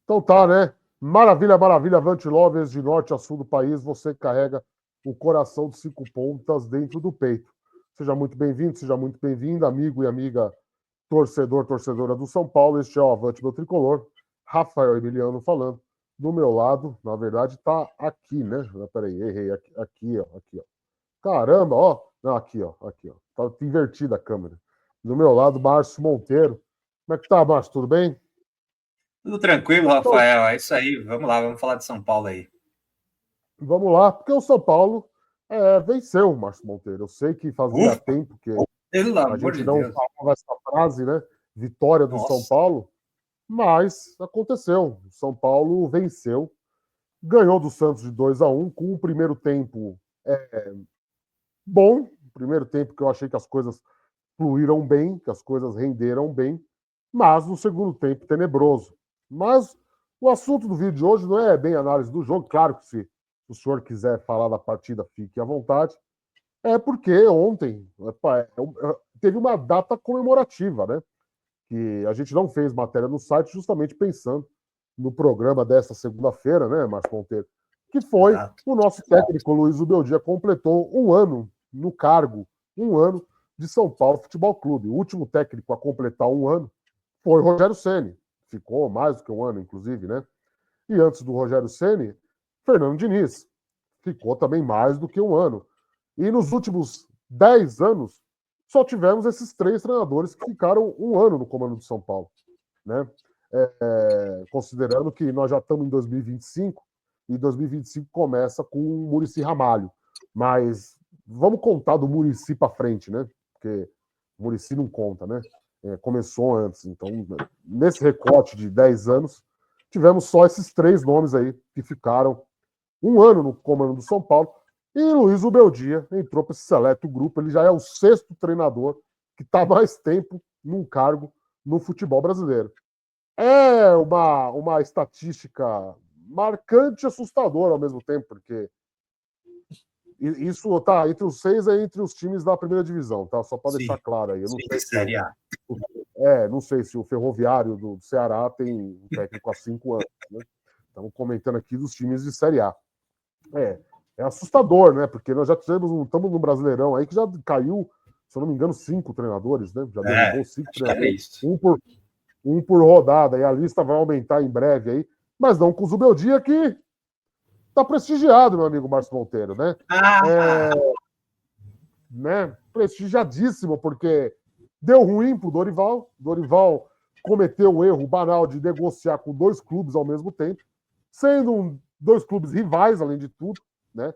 Então tá, né? Maravilha, maravilha, Avante Lovers, de norte a sul do país, você carrega o coração de 5 pontas dentro do peito. Seja muito bem-vindo, seja muito bem-vinda, amigo e amiga, torcedor, torcedora do São Paulo. Este é o Avante Meu Tricolor. Rafael Emiliano falando. Do meu lado, na verdade, tá aqui, né? Peraí, errei. Aqui, ó. Aqui, ó. Caramba, ó. Não, aqui, ó. Aqui, ó. Tá invertida a câmera. Do meu lado, Márcio Monteiro. Como é que tá, Márcio? Tudo bem? Tudo tranquilo, Então, Rafael. É isso aí. Vamos lá, vamos falar de São Paulo aí. vamos lá, porque o São Paulo venceu o Márcio Monteiro. Eu sei que fazia Ufa, tempo que pelo a amor gente de não Deus. falava essa frase, né? Vitória do São Nossa, Paulo, mas aconteceu. O São Paulo venceu, ganhou do Santos de 2-1 com o primeiro tempo bom. Primeiro tempo que eu achei que as coisas fluíram bem, que as coisas renderam bem, mas no segundo tempo tenebroso. Mas o assunto do vídeo de hoje não é bem análise do jogo, claro que se o senhor quiser falar da partida, fique à vontade. É porque ontem teve uma data comemorativa, né? Que a gente não fez matéria no site justamente pensando no programa desta segunda-feira, né, Márcio Monteiro? Que foi exato. o nosso técnico Luiz Ubeldia completou um ano no cargo, um ano de São Paulo Futebol Clube. O último técnico a completar um ano foi o Rogério Ceni. Ficou mais do que um ano, inclusive, né? E antes do Rogério Ceni, Fernando Diniz. Ficou também mais do que um ano. E nos últimos 10 anos, só tivemos esses 3 treinadores que ficaram um ano no comando do São Paulo, né? Considerando que nós já estamos em 2025 e 2025 começa com o Muricy Ramalho. Mas vamos contar do Muricy para frente, né? Porque o Muricy não conta, né? Começou antes. Então, nesse recorte de 10 anos, tivemos só esses 3 nomes aí que ficaram um ano no comando do São Paulo. E Luiz Ubeldia entrou para esse seleto grupo. Ele já é o 6º treinador que está mais tempo num cargo no futebol brasileiro. É uma estatística marcante e assustadora ao mesmo tempo, porque isso tá entre os 6 é entre os times da primeira divisão, tá? Só para deixar Sim, claro aí. Eu não sim, sei se Série A. não sei se o Ferroviário do Ceará tem um técnico há 5 anos, né? Estamos comentando aqui dos times de Série A. É, é assustador, né? Porque nós já estamos no Brasileirão aí que já caiu, se eu não me engano, 5 treinadores, né? Já derrubou cinco Acho que era treinadores, isso. um por rodada, e a lista vai aumentar em breve aí, mas não com o Zubeldia, que tá prestigiado, meu amigo Márcio Monteiro, né? Ah, É, né? Prestigiadíssimo, porque deu ruim pro Dorival. Dorival cometeu o erro banal de negociar com 2 clubes ao mesmo tempo, sendo 2 clubes rivais, além de tudo, né?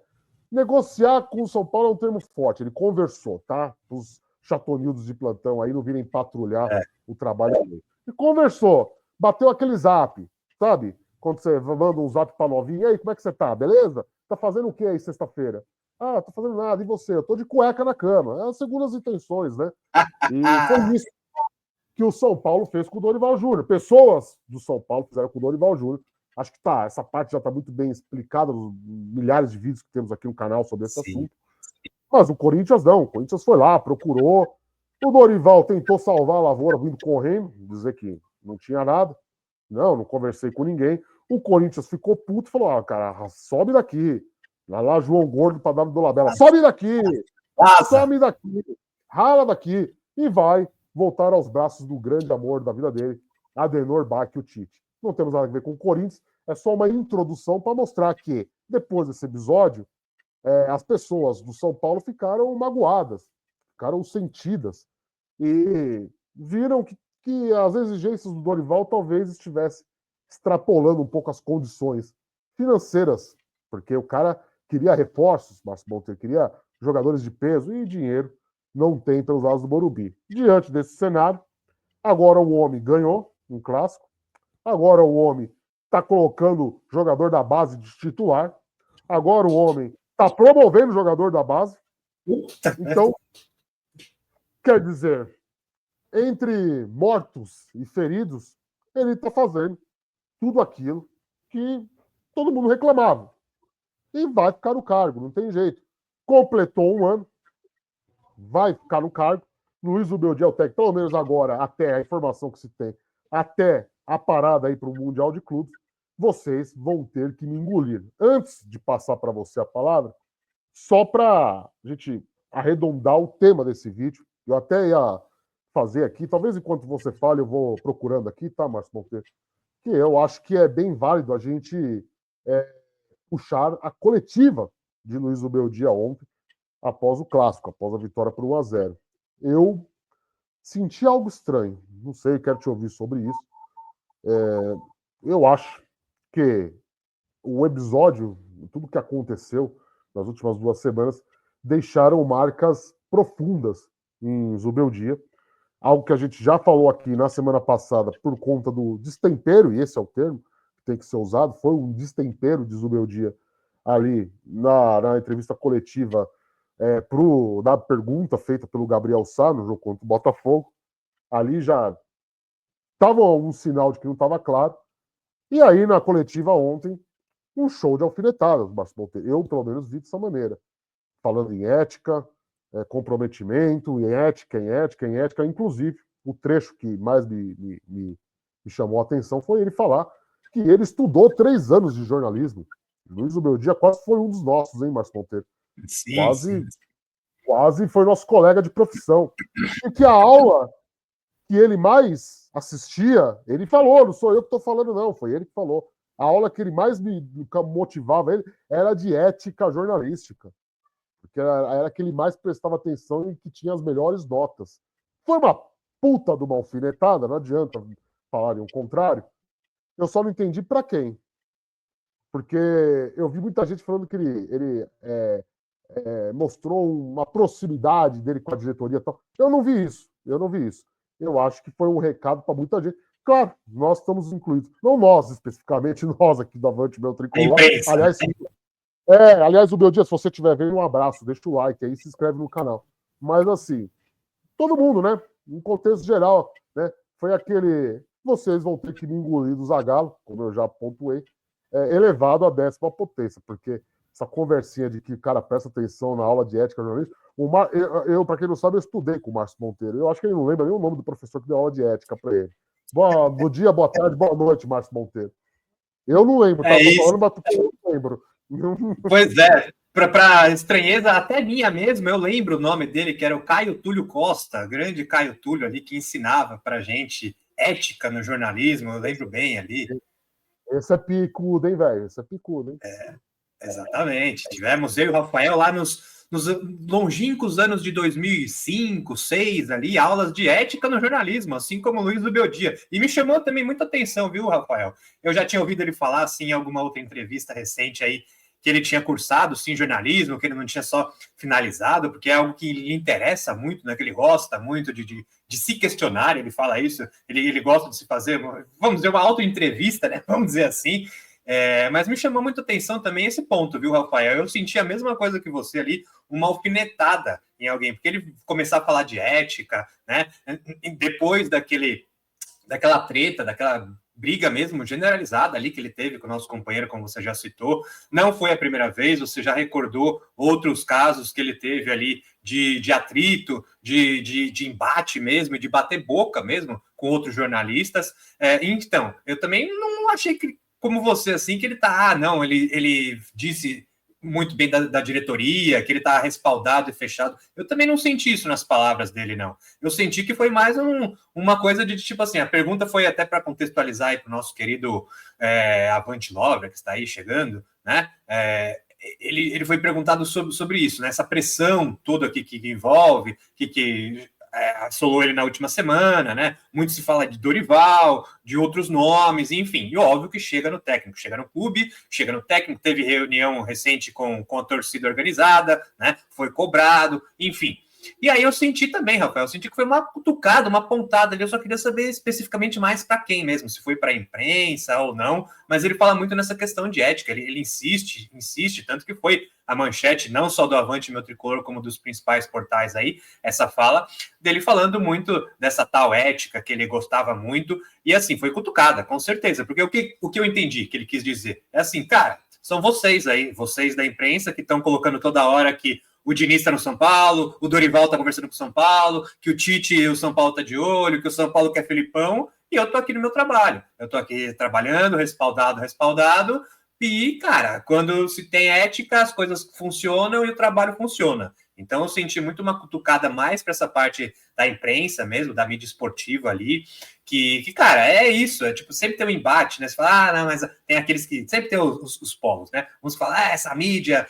Negociar com o São Paulo é um termo forte. Ele conversou, tá? Os chatonildos de plantão aí não virem patrulhar é, o trabalho dele. E conversou, bateu aquele zap, sabe? Quando você manda um zap pra novinha, e aí, como é que você tá? Beleza? Tá fazendo o que aí sexta-feira? Ah, tô fazendo nada. E você? Eu tô de cueca na cama. É as segundas intenções, né? E foi isso que o São Paulo fez com o Dorival Júnior. Pessoas do São Paulo fizeram com o Dorival Júnior. Acho que tá, essa parte já está muito bem explicada nos milhares de vídeos que temos aqui no canal sobre esse sim. assunto. Mas o Corinthians não. O Corinthians foi lá, procurou. O Dorival tentou salvar a lavoura vindo correndo, dizer que não tinha nada. Não conversei com ninguém. O Corinthians ficou puto e falou: ah, cara, sobe daqui. Lá João Gordo para dar do Dolabella. Sobe daqui! Vaza! Some daqui! Rala daqui! E vai voltar aos braços do grande amor da vida dele, Adenor Bach, o Tite. Não temos nada a ver com o Corinthians, é só uma introdução para mostrar que, depois desse episódio, as pessoas do São Paulo ficaram magoadas, ficaram sentidas e viram que as exigências do Dorival talvez estivesse extrapolando um pouco as condições financeiras, porque o cara queria reforços, Márcio Monteiro queria jogadores de peso e dinheiro não tem pelos lados do Morumbi. Diante desse cenário, agora o homem ganhou um clássico, agora o homem está colocando jogador da base de titular, agora o homem está promovendo jogador da base. Puta, Então, quer dizer, entre mortos e feridos, ele está fazendo tudo aquilo que todo mundo reclamava. E vai ficar no cargo, não tem jeito. Completou um ano, vai ficar no cargo. Luiz Ubeldia é o técnico, pelo menos agora, até a informação que se tem, até a parada aí para o Mundial de Clubes, vocês vão ter que me engolir. Antes de passar para você a palavra, só para a gente arredondar o tema desse vídeo, eu até ia fazer aqui, talvez enquanto você fala, eu vou procurando aqui, tá, Márcio Monteiro? Que eu acho que é bem válido a gente puxar a coletiva de Luiz Ubeldia ontem, após o clássico, após a vitória por 1-0. Eu senti algo estranho, não sei, quero te ouvir sobre isso. Eu acho que o episódio, tudo que aconteceu nas últimas 2 semanas, deixaram marcas profundas em Zubeldia. Algo que a gente já falou aqui na semana passada por conta do destempero, e esse é o termo que tem que ser usado, foi um destempero de Zubeldia ali na entrevista coletiva da pergunta feita pelo Gabriel Sá no jogo contra o Botafogo. Ali já estava um sinal de que não estava claro. E aí, na coletiva ontem, um show de alfinetadas, Márcio Monteiro. Eu, pelo menos, vi dessa maneira. Falando em ética, comprometimento, em ética. Inclusive, o trecho que mais me chamou a atenção foi ele falar que ele estudou 3 anos de jornalismo. Luiz Ubeldia quase foi um dos nossos, hein, Márcio Monteiro? Sim. Quase foi nosso colega de profissão. E que a aula que ele mais assistia, ele falou, não sou eu que estou falando, não, foi ele que falou. A aula que ele mais me motivava ele era de ética jornalística, porque era que ele mais prestava atenção e que tinha as melhores notas. Foi uma puta de uma alfinetada, não adianta falarem o contrário. Eu só não entendi para quem. Porque eu vi muita gente falando que ele mostrou uma proximidade dele com a diretoria e tal. Eu não vi isso. Eu acho que foi um recado para muita gente. Claro, nós estamos incluídos. Não nós, especificamente, nós aqui do Avante Meu Tricolor. Aliás, o Beldia, se você estiver vendo, um abraço, deixa o like aí, se inscreve no canal. Mas assim, todo mundo, né? Em contexto geral, né? Foi aquele. Vocês vão ter que me engolir do Zagallo, como eu já pontuei, elevado à 10ª potência, porque essa conversinha de que o cara presta atenção na aula de ética jornalista. Eu, para quem não sabe, eu estudei com o Márcio Monteiro. Eu acho que ele não lembra nem o nome do professor que deu aula de ética para ele. Bom dia, boa tarde, boa noite, Márcio Monteiro. Eu não lembro, tá? Tô falando, mas eu não lembro. Pois é, para estranheza até minha mesmo, eu lembro o nome dele, que era o Caio Túlio Costa, grande Caio Túlio ali, que ensinava para gente ética no jornalismo, eu lembro bem ali. Esse é picudo, hein, velho? Esse é picudo, hein? Exatamente. Tivemos eu e o Rafael lá nos longínquos anos de 2005, 2006, ali, aulas de ética no jornalismo, assim como o Luiz Ubeldia. E me chamou também muita atenção, viu, Rafael? Eu já tinha ouvido ele falar, assim, em alguma outra entrevista recente aí, que ele tinha cursado, sim, jornalismo, que ele não tinha só finalizado, porque é algo que lhe interessa muito, né, que ele gosta muito de se questionar, ele fala isso, ele gosta de se fazer, vamos dizer, uma autoentrevista, né, vamos dizer assim. Mas me chamou muita atenção também esse ponto, viu, Rafael? Eu senti a mesma coisa que você ali, uma alfinetada em alguém, porque ele começar a falar de ética, né? Depois daquela treta, daquela briga mesmo generalizada ali que ele teve com o nosso companheiro, como você já citou, não foi a primeira vez, você já recordou outros casos que ele teve ali de atrito, de embate mesmo, de bater boca mesmo com outros jornalistas. Então, eu também não achei que, como você, assim, que ele tá, não, ele disse muito bem da diretoria, que ele tá respaldado e fechado. Eu também não senti isso nas palavras dele, não. Eu senti que foi mais uma coisa de, tipo assim, a pergunta foi até para contextualizar aí para o nosso querido Avante Lover, que está aí chegando, né? Ele foi perguntado sobre isso, né? Essa pressão toda que envolve, que assolou ele na última semana, né? Muito se fala de Dorival, de outros nomes, enfim. E óbvio que chega no técnico, chega no clube, chega no técnico, teve reunião recente com a torcida organizada, né? Foi cobrado, enfim. E aí eu senti também, Rafael, eu senti que foi uma cutucada, uma pontada ali. Eu só queria saber especificamente mais para quem mesmo, se foi para a imprensa ou não. Mas ele fala muito nessa questão de ética, ele insiste, tanto que foi a manchete, não só do Avante Meu Tricolor, como dos principais portais aí, essa fala dele falando muito dessa tal ética que ele gostava muito. E assim, foi cutucada, com certeza. Porque o que eu entendi que ele quis dizer é assim, cara, são vocês aí, vocês da imprensa, que estão colocando toda hora que o Diniz está no São Paulo, o Dorival está conversando com o São Paulo, que o Tite e o São Paulo tá de olho, que o São Paulo quer Felipão, e eu tô aqui no meu trabalho. Eu tô aqui trabalhando, respaldado, e, cara, quando se tem ética, as coisas funcionam e o trabalho funciona. Então eu senti muito uma cutucada mais para essa parte da imprensa mesmo, da mídia esportiva ali, que, cara, é isso, é tipo, sempre tem um embate, né? Você fala, não, mas tem aqueles que sempre tem os polos, né? Uns falam, essa mídia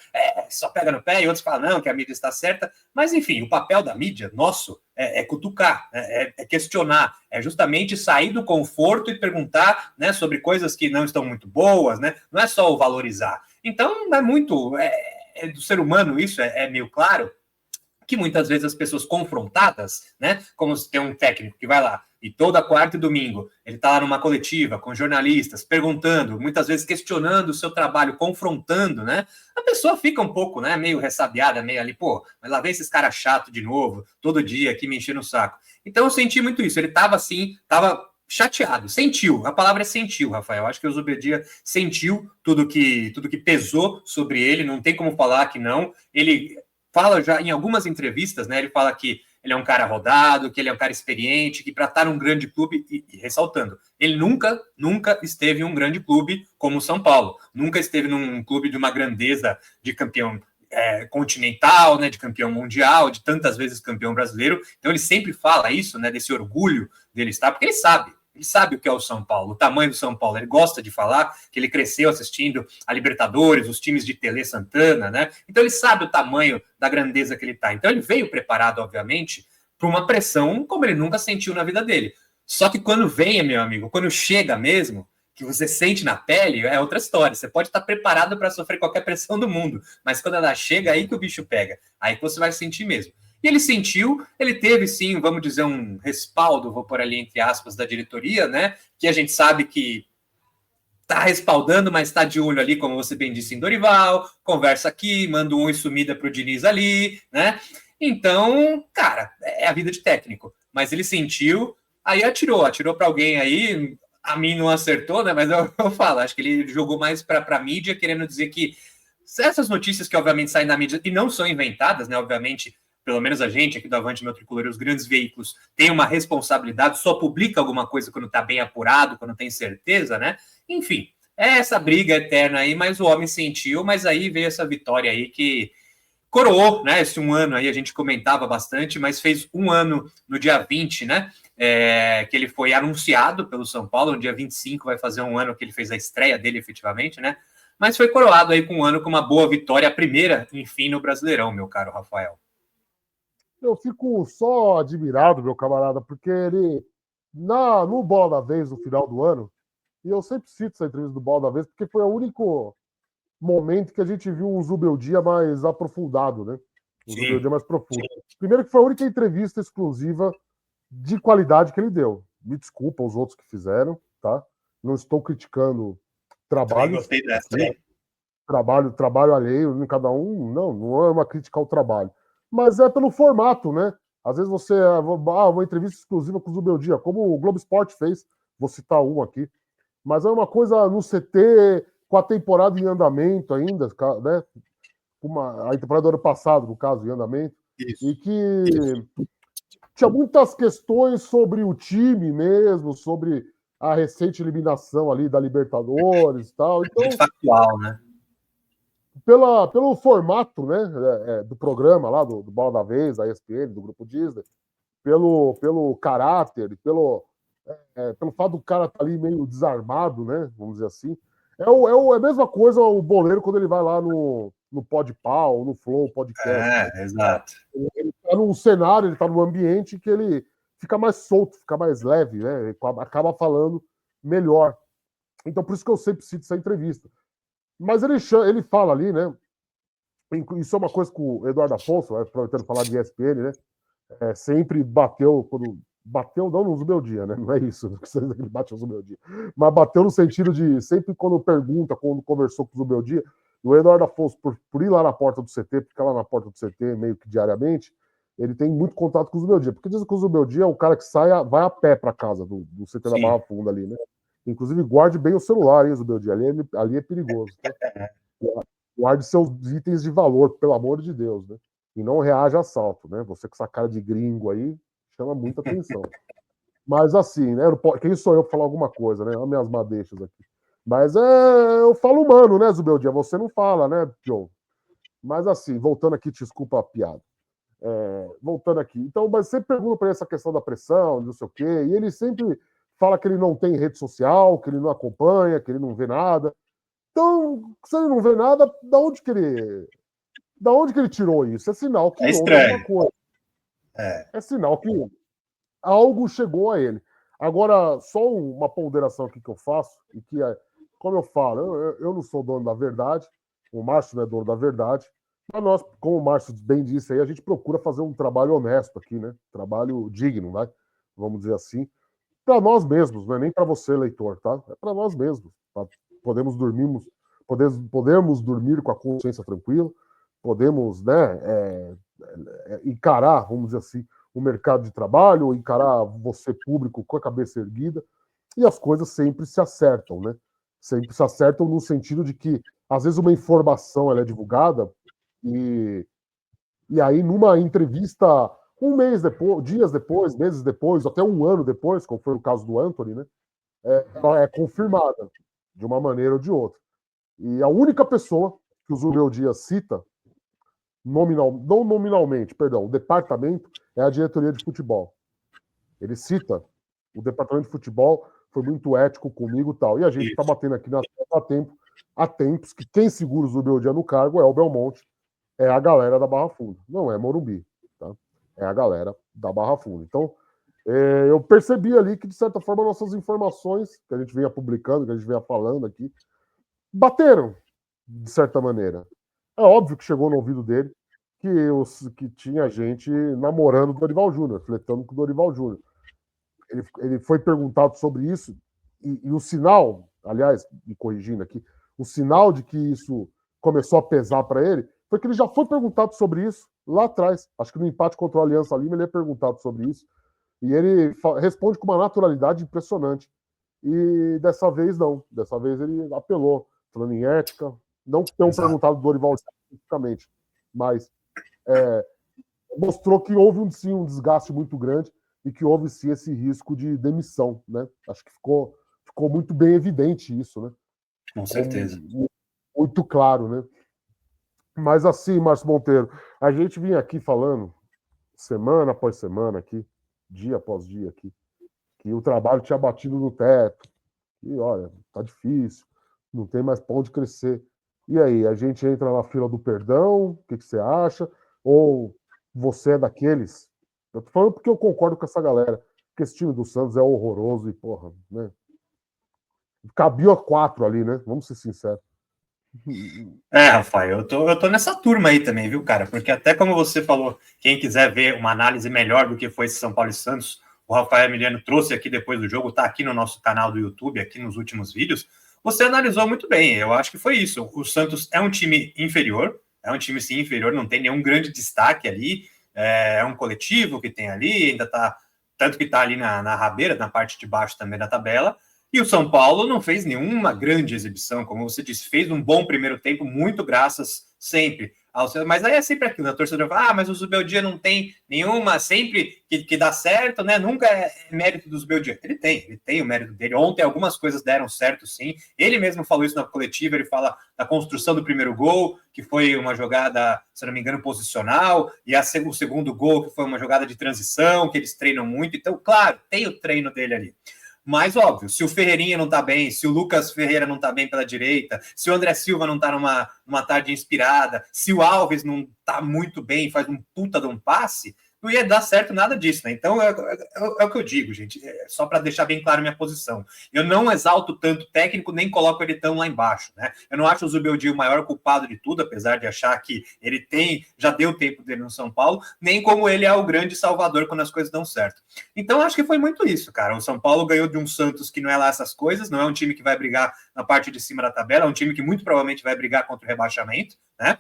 só pega no pé, e outros falam, não, que a mídia está certa. Mas, enfim, o papel da mídia, nosso, é cutucar, é questionar, é justamente sair do conforto e perguntar, né, sobre coisas que não estão muito boas, né? Não é só o valorizar. Então, é muito, do ser humano isso, é meio claro, que muitas vezes as pessoas confrontadas, né, como se tem um técnico que vai lá e toda quarta e domingo ele está lá numa coletiva com jornalistas, perguntando, muitas vezes questionando o seu trabalho, confrontando, né, a pessoa fica um pouco, né, meio ressabiada, meio ali, pô, mas lá vem esses caras chato de novo, todo dia aqui me enchendo o saco. Então eu senti muito isso, ele estava assim, estava chateado, sentiu, a palavra é sentiu, Rafael, acho que o Zubeldia sentiu tudo que pesou sobre ele, não tem como falar que não, ele fala já em algumas entrevistas, né? Ele fala que ele é um cara rodado, que ele é um cara experiente, que para estar num grande clube, e ressaltando, ele nunca esteve em um grande clube como o São Paulo, nunca esteve num clube de uma grandeza de campeão continental, né, de campeão mundial, de tantas vezes campeão brasileiro. Então ele sempre fala isso, né, desse orgulho dele estar, porque ele sabe o que é o São Paulo, o tamanho do São Paulo. Ele gosta de falar que ele cresceu assistindo a Libertadores, os times de Tele Santana, né? Então ele sabe o tamanho da grandeza que ele está. Então ele veio preparado, obviamente, para uma pressão como ele nunca sentiu na vida dele. Só que quando vem, meu amigo, quando chega mesmo, que você sente na pele, é outra história. Você pode estar preparado para sofrer qualquer pressão do mundo, mas quando ela chega, aí que o bicho pega. Aí que você vai sentir mesmo. E ele sentiu, ele teve sim, vamos dizer, um respaldo, vou pôr ali entre aspas, da diretoria, né? Que a gente sabe que tá respaldando, mas está de olho ali, como você bem disse, em Dorival, conversa aqui, manda um oi sumida pro Diniz ali, né? Então, cara, é a vida de técnico. Mas ele sentiu, aí atirou para alguém aí, a mim não acertou, né? Mas eu falo, acho que ele jogou mais para mídia, querendo dizer que essas notícias que obviamente saem na mídia e não são inventadas, né? Obviamente, pelo menos a gente aqui do Avante Meu Tricolor e os grandes veículos tem uma responsabilidade, só publica alguma coisa quando está bem apurado, quando tem certeza, né? Enfim, é essa briga eterna aí, mas o homem sentiu, mas aí veio essa vitória aí que coroou, né? Esse um ano aí a gente comentava bastante, mas fez um ano no dia 20, né? Que ele foi anunciado pelo São Paulo, no dia 25 vai fazer um ano que ele fez a estreia dele efetivamente, né? Mas foi coroado aí com um ano com uma boa vitória, a primeira, enfim, no Brasileirão, meu caro Rafael. Eu fico só admirado, meu camarada, porque ele, no Bola da Vez, no final do ano, e eu sempre cito essa entrevista do Bola da Vez, porque foi o único momento que a gente viu um Zubeldia mais aprofundado, né? Um Zubeldia mais profundo. Sim. Primeiro que foi a única entrevista exclusiva de qualidade que ele deu. Me desculpa os outros que fizeram, tá? Não estou criticando trabalho. Gostei dessa, hein? Trabalho alheio em cada um, não é uma crítica ao trabalho. Mas é pelo formato, né? Às vezes você. Uma entrevista exclusiva com o Zubeldia, como o Globo Esporte fez, vou citar um aqui. Mas é uma coisa no CT, com a temporada em andamento ainda, né? A temporada do ano passado, no caso, em andamento. Isso. E que tinha muitas questões sobre o time mesmo, sobre a recente eliminação ali da Libertadores e tal. Então, muito factual, né? Pelo formato, né, do programa lá, do Bola da Vez, da ESPN, do Grupo Disney, pelo caráter, pelo fato do cara estar ali meio desarmado, né, vamos dizer assim. É a mesma coisa o Boleiro quando ele vai lá no Podpah, no Flow Podcast. Exato. Ele está num cenário, ele está num ambiente que ele fica mais solto, fica mais leve, né, ele acaba falando melhor. Então, por isso que eu sempre cito essa entrevista. Mas ele fala ali, né? Isso é uma coisa que o Eduardo Afonso, aproveitando falar de ESPN, né? Sempre bateu, bateu não no Zubeldia, né? Não é isso, que ele bate no Zubeldia. Mas bateu no sentido de, sempre quando conversou com o Zubeldia, o Eduardo Afonso, por ir lá na porta do CT, ficar lá na porta do CT meio que diariamente, ele tem muito contato com o Zubeldia. Porque dizem que o Zubeldia é o cara que vai a pé para casa do CT da Barra Funda ali, né? Inclusive, guarde bem o celular, hein, Zubeldia? Ali é perigoso. Tá? Guarde seus itens de valor, pelo amor de Deus, né? e não reage a assalto, né? Você com essa cara de gringo aí chama muita atenção. Mas assim, né? Quem sou eu para falar alguma coisa, né? Olha minhas madeixas aqui. Mas eu falo humano, né, Zubeldia? Você não fala, né, John? Mas assim, voltando aqui, desculpa a piada. Voltando aqui. Então, mas você pergunta para ele essa questão da pressão, não sei o quê, e ele sempre fala que ele não tem rede social, que ele não acompanha, que ele não vê nada. Então, se ele não vê nada, da onde que ele tirou isso? É sinal que houve alguma coisa. É sinal que algo chegou a ele. Agora, só uma ponderação aqui que eu faço, e que é, como eu falo, eu não sou dono da verdade, o Márcio não é dono da verdade, mas nós, como o Márcio bem disse aí, a gente procura fazer um trabalho honesto aqui, né? Trabalho digno, né? Vamos dizer assim, para nós mesmos, não é nem para você, leitor, tá? É para nós mesmos. Tá? Podemos dormir com a consciência tranquila, podemos, né, encarar, vamos dizer assim, o mercado de trabalho, encarar você público com a cabeça erguida, e as coisas sempre se acertam, né? Sempre se acertam no sentido de que, às vezes, uma informação ela é divulgada e aí, numa entrevista, um mês depois, dias depois, meses depois, até um ano depois, como foi o caso do Anthony, né? Ela é confirmada de uma maneira ou de outra. E a única pessoa que o Zubel Dias cita, não nominalmente, perdão, o departamento, é a diretoria de futebol. Ele cita o departamento de futebol, foi muito ético comigo e tal. E a gente está batendo aqui há tempos que quem segura o Zubel Dias no cargo é o Belmonte, é a galera da Barra Funda, não é Morumbi, tá? É a galera da Barra Funda. Então, eu percebi ali que, de certa forma, nossas informações que a gente vinha publicando, que a gente vinha falando aqui, bateram, de certa maneira. É óbvio que chegou no ouvido dele que tinha gente namorando o Dorival Júnior, flertando com o Dorival Júnior. Ele foi perguntado sobre isso, e o sinal, aliás, me corrigindo aqui, o sinal de que isso começou a pesar para ele foi que ele já foi perguntado sobre isso lá atrás. Acho que no empate contra o Aliança Lima ele é perguntado sobre isso. E ele responde com uma naturalidade impressionante. E dessa vez não. Dessa vez ele apelou, falando em ética. Não que tenham perguntado do Dorival especificamente, mas mostrou que houve sim um desgaste muito grande e que houve sim esse risco de demissão, né? Acho que ficou muito bem evidente isso, né? Com certeza. Muito claro, né? Mas assim, Márcio Monteiro, a gente vinha aqui falando semana após semana aqui, dia após dia aqui, que o trabalho tinha batido no teto, e olha, tá difícil, não tem mais pra onde crescer. E aí, a gente entra na fila do perdão, o que você acha? Ou você é daqueles? Eu tô falando porque eu concordo com essa galera, que esse time do Santos é horroroso e, porra, né? Cabia 4 ali, né? Vamos ser sinceros. Rafael, eu tô nessa turma aí também, viu, cara? Porque até como você falou, quem quiser ver uma análise melhor do que foi esse São Paulo e Santos, o Rafael Emiliano trouxe aqui depois do jogo, tá aqui no nosso canal do YouTube, aqui nos últimos vídeos. Você analisou muito bem, eu acho que foi isso. O Santos é um time inferior, sim inferior, não tem nenhum grande destaque ali, é um coletivo que tem ali, ainda tá, tanto que tá ali na rabeira, na parte de baixo também da tabela. E o São Paulo não fez nenhuma grande exibição, como você disse, fez um bom primeiro tempo, muito graças sempre ao seu. Mas aí é sempre aquilo, a torcedora fala, mas o Zubeldia não tem nenhuma, sempre que dá certo, né? Nunca é mérito do Zubeldia. Ele tem o mérito dele. Ontem algumas coisas deram certo, sim. Ele mesmo falou isso na coletiva, ele fala da construção do primeiro gol, que foi uma jogada, se não me engano, posicional, e o segundo gol, que foi uma jogada de transição, que eles treinam muito. Então, claro, tem o treino dele ali. Mas, óbvio, se o Ferreirinha não tá bem, se o Lucas Ferreira não tá bem pela direita, se o André Silva não tá numa tarde inspirada, se o Alves não tá muito bem, faz um puta de um passe, não ia dar certo nada disso, né? Então, é o que eu digo, gente, só para deixar bem claro minha posição. Eu não exalto tanto o técnico, nem coloco ele tão lá embaixo, né? Eu não acho o Zubeldia o maior culpado de tudo, apesar de achar que ele já deu tempo dele no São Paulo, nem como ele é o grande salvador quando as coisas dão certo. Então, acho que foi muito isso, cara. O São Paulo ganhou de um Santos que não é lá essas coisas, não é um time que vai brigar na parte de cima da tabela, é um time que muito provavelmente vai brigar contra o rebaixamento, né?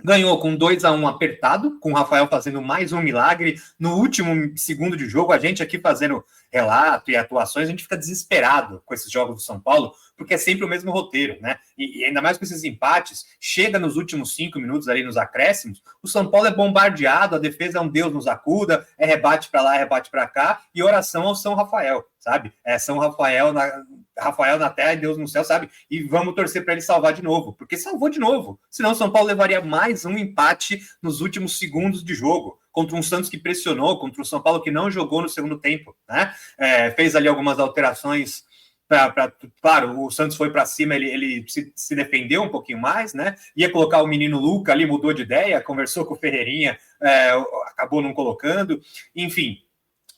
Ganhou com 2-1 apertado, com o Rafael fazendo mais um milagre no último segundo de jogo, a gente aqui fazendo relato e atuações, a gente fica desesperado com esses jogos do São Paulo, porque é sempre o mesmo roteiro, né? E ainda mais com esses empates, chega nos últimos 5 minutos ali nos acréscimos, o São Paulo é bombardeado, a defesa é um Deus nos acuda, é rebate para lá, é rebate para cá, e oração ao São Rafael, sabe? É São Rafael na terra e Deus no céu, sabe? E vamos torcer para ele salvar de novo, porque salvou de novo. Senão o São Paulo levaria mais um empate nos últimos segundos de jogo, contra um Santos que pressionou, contra um São Paulo que não jogou no segundo tempo, né? Fez ali algumas alterações. Claro, o Santos foi para cima, ele se defendeu um pouquinho mais, né? Ia colocar o menino Luca ali, mudou de ideia, conversou com o Ferreirinha, acabou não colocando, enfim,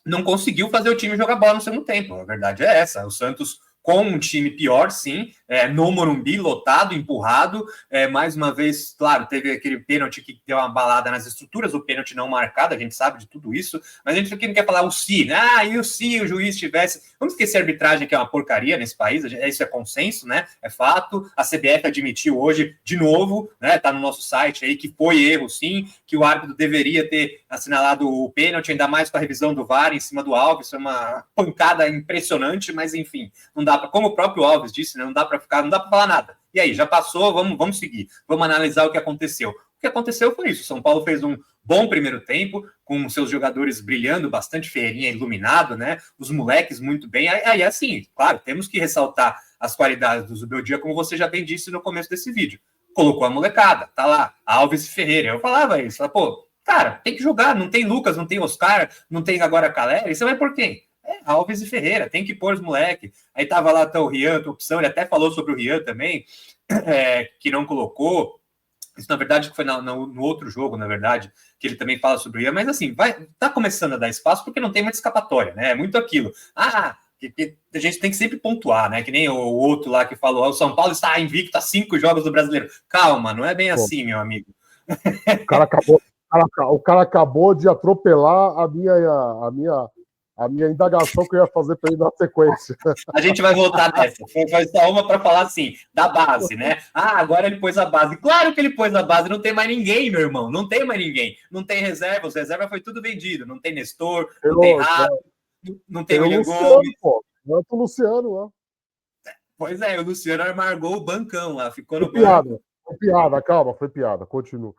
não conseguiu fazer o time jogar bola no segundo tempo. A verdade é essa. O Santos com um time pior, sim, no Morumbi, lotado, empurrado, mais uma vez, claro, teve aquele pênalti que deu uma balada nas estruturas, o pênalti não marcado, a gente sabe de tudo isso, mas a gente aqui não quer falar o se, né? E o se o juiz tivesse... Vamos esquecer a arbitragem, que é uma porcaria nesse país, isso é consenso, né? É fato, a CBF admitiu hoje, de novo, né? Tá no nosso site aí, que foi erro, sim, que o árbitro deveria ter assinalado o pênalti, ainda mais com a revisão do VAR em cima do Alves, foi uma pancada impressionante, mas enfim, não dá pra, como o próprio Alves disse, né, não dá para falar nada. E aí, já passou, vamos seguir, vamos analisar o que aconteceu. O que aconteceu foi isso, o São Paulo fez um bom primeiro tempo, com seus jogadores brilhando, bastante Ferreirinha iluminado, né, os moleques muito bem, aí assim, claro, temos que ressaltar as qualidades do Zubeldia, como você já bem disse no começo desse vídeo, colocou a molecada, tá lá, Alves e Ferreira, eu falava isso, pô, cara, tem que jogar, não tem Lucas, não tem Oscar, não tem agora Caleri, você vai por quem? Alves e Ferreira, tem que pôr os moleques. Aí tava lá tá o Rian, a opção, ele até falou sobre o Rian também, que não colocou. Isso, na verdade, que foi no outro jogo, na verdade, que ele também fala sobre o Rian, mas assim, tá começando a dar espaço porque não tem muita escapatória, né? É muito aquilo. Que a gente tem que sempre pontuar, né? Que nem o outro lá que falou, o São Paulo está invicto a 5 jogos do Brasileiro. Calma, não é bem assim, meu amigo. O cara acabou de atropelar a minha indagação que eu ia fazer para ele na sequência. A gente vai voltar nessa. Foi só uma para falar assim, da base, né? Agora ele pôs a base. Claro que ele pôs a base, não tem mais ninguém, meu irmão. Não tem mais ninguém. Não tem reserva, os reservas foi tudo vendido. Não tem Nestor, não tem Rato, não tem William Gomes. Não é o Luciano, ó. Pois é, o Luciano amargou o bancão lá, ficou no banco. Foi piada, calma, foi piada, continua.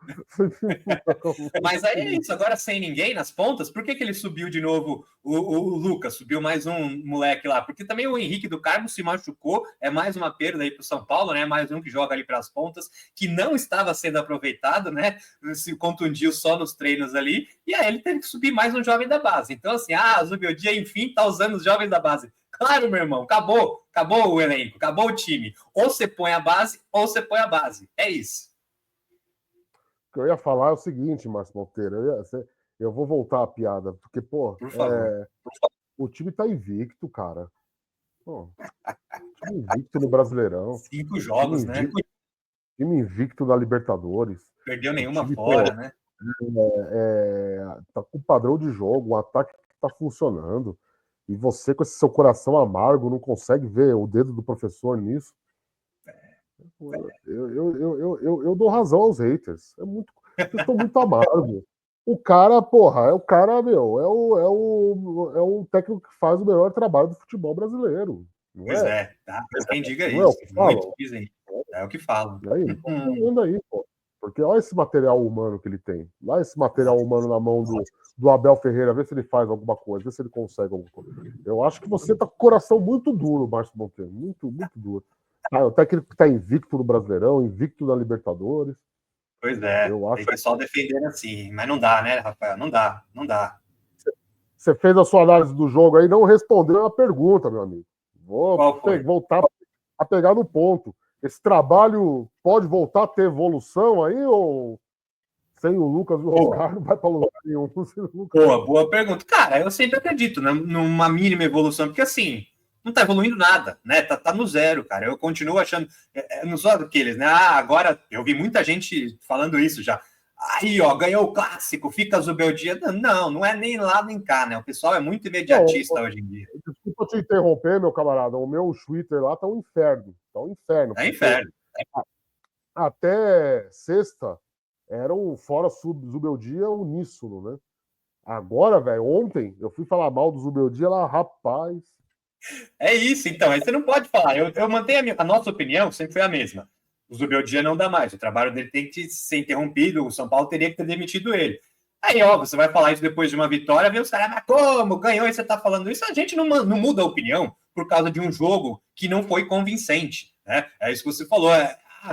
Mas aí é isso, agora sem ninguém nas pontas, por que ele subiu de novo o Lucas? Subiu mais um moleque lá, porque também o Henrique do Carmo se machucou, é mais uma perda aí para o São Paulo, né? Mais um que joga ali para as pontas, que não estava sendo aproveitado, né? Se contundiu só nos treinos ali, e aí ele teve que subir mais um jovem da base. Então, assim, o Zubeldia, enfim, tá usando os jovens da base. Claro, meu irmão, acabou o elenco, acabou o time. Ou você põe a base, ou você põe a base. É isso. O que eu ia falar é o seguinte, Márcio Monteiro, eu vou voltar à piada, porque, pô, por favor. O time tá invicto, cara. Pô, time invicto no Brasileirão. 5 jogos, né? Time invicto na Libertadores. Perdeu nenhuma fora, né? Tá com padrão de jogo, um ataque que tá funcionando. E você, com esse seu coração amargo, não consegue ver o dedo do professor nisso? Eu dou razão aos haters. Vocês estão muito amargos. O cara, porra, meu, é o técnico que faz o melhor trabalho do futebol brasileiro. Pois tá. Quem diga isso. Muitos dizem. É o que falam. Aí, pô. Porque olha esse material humano que ele tem. Lá esse material humano na mão do Abel Ferreira, vê se ele faz alguma coisa, vê se ele consegue alguma coisa. Eu acho que você tá com o coração muito duro, Márcio Monteiro. Muito, muito duro. O técnico que tá invicto no Brasileirão, invicto na Libertadores. Pois é. Tem pessoal defendendo assim, mas não dá, né, Rafael? Não dá. Você fez a sua análise do jogo aí, não respondeu a pergunta, meu amigo. Vou voltar a pegar no ponto. Esse trabalho pode voltar a ter evolução aí ou sem o Lucas e o Oscar não vai para lugar nenhum? Boa pergunta. Cara, eu sempre acredito numa mínima evolução, porque assim, não tá evoluindo nada, né? Tá no zero, cara. Eu continuo achando, não só daqueles, né? Agora, eu vi muita gente falando isso já. Aí, ó, ganhou o clássico, fica Zubeldia. Não é nem lá nem cá, né? O pessoal é muito imediatista hoje em dia. Desculpa te interromper, meu camarada. O meu Twitter lá tá um inferno. Tá um inferno. É inferno. Até sexta era um fora Zubeldia uníssono, né? Agora, velho, ontem eu fui falar mal do Zubeldia lá, rapaz. É isso, então. Aí você não pode falar. Eu mantenho a nossa opinião, sempre foi a mesma. O Zubeldia não dá mais. O trabalho dele tem que ser interrompido. O São Paulo teria que ter demitido ele. Aí, ó, você vai falar isso depois de uma vitória, vem os caras, mas como? Ganhou e você tá falando isso? A gente não muda a opinião por causa de um jogo que não foi convincente. Né? É isso que você falou.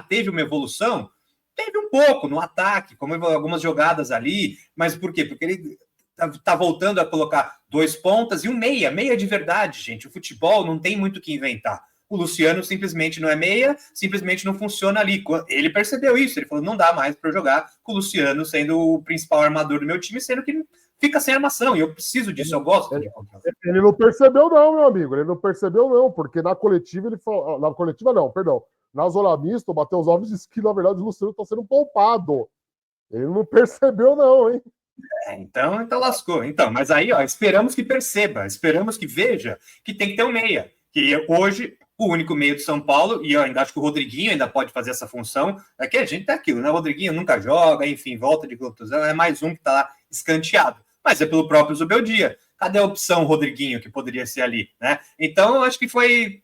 Teve uma evolução? Teve um pouco no ataque, como algumas jogadas ali. Mas por quê? Porque ele tá voltando a colocar 2 pontas e um meia de verdade, gente. O futebol não tem muito o que inventar. O Luciano simplesmente não é meia, simplesmente não funciona ali. Ele percebeu isso, ele falou, não dá mais para jogar com o Luciano sendo o principal armador do meu time, sendo que fica sem armação, e eu preciso disso, eu gosto de contratar. Ele não percebeu não, meu amigo, ele não percebeu não, porque na coletiva ele falou, na coletiva não, perdão, na Zona Mista, o Matheus Alves disse que, na verdade, o Luciano está sendo poupado. Ele não percebeu não, hein? Então lascou. Então, mas aí, ó, esperamos que perceba, esperamos que veja que tem que ter um meia. Que hoje, o único meio de São Paulo, e eu ainda acho que o Rodriguinho ainda pode fazer essa função, é que a gente tá aquilo, né? O Rodriguinho nunca joga, enfim, volta de contusão, é mais um que tá lá escanteado. Mas é pelo próprio Zubeldia. Cadê a opção Rodriguinho que poderia ser ali, né? Então, eu acho que foi...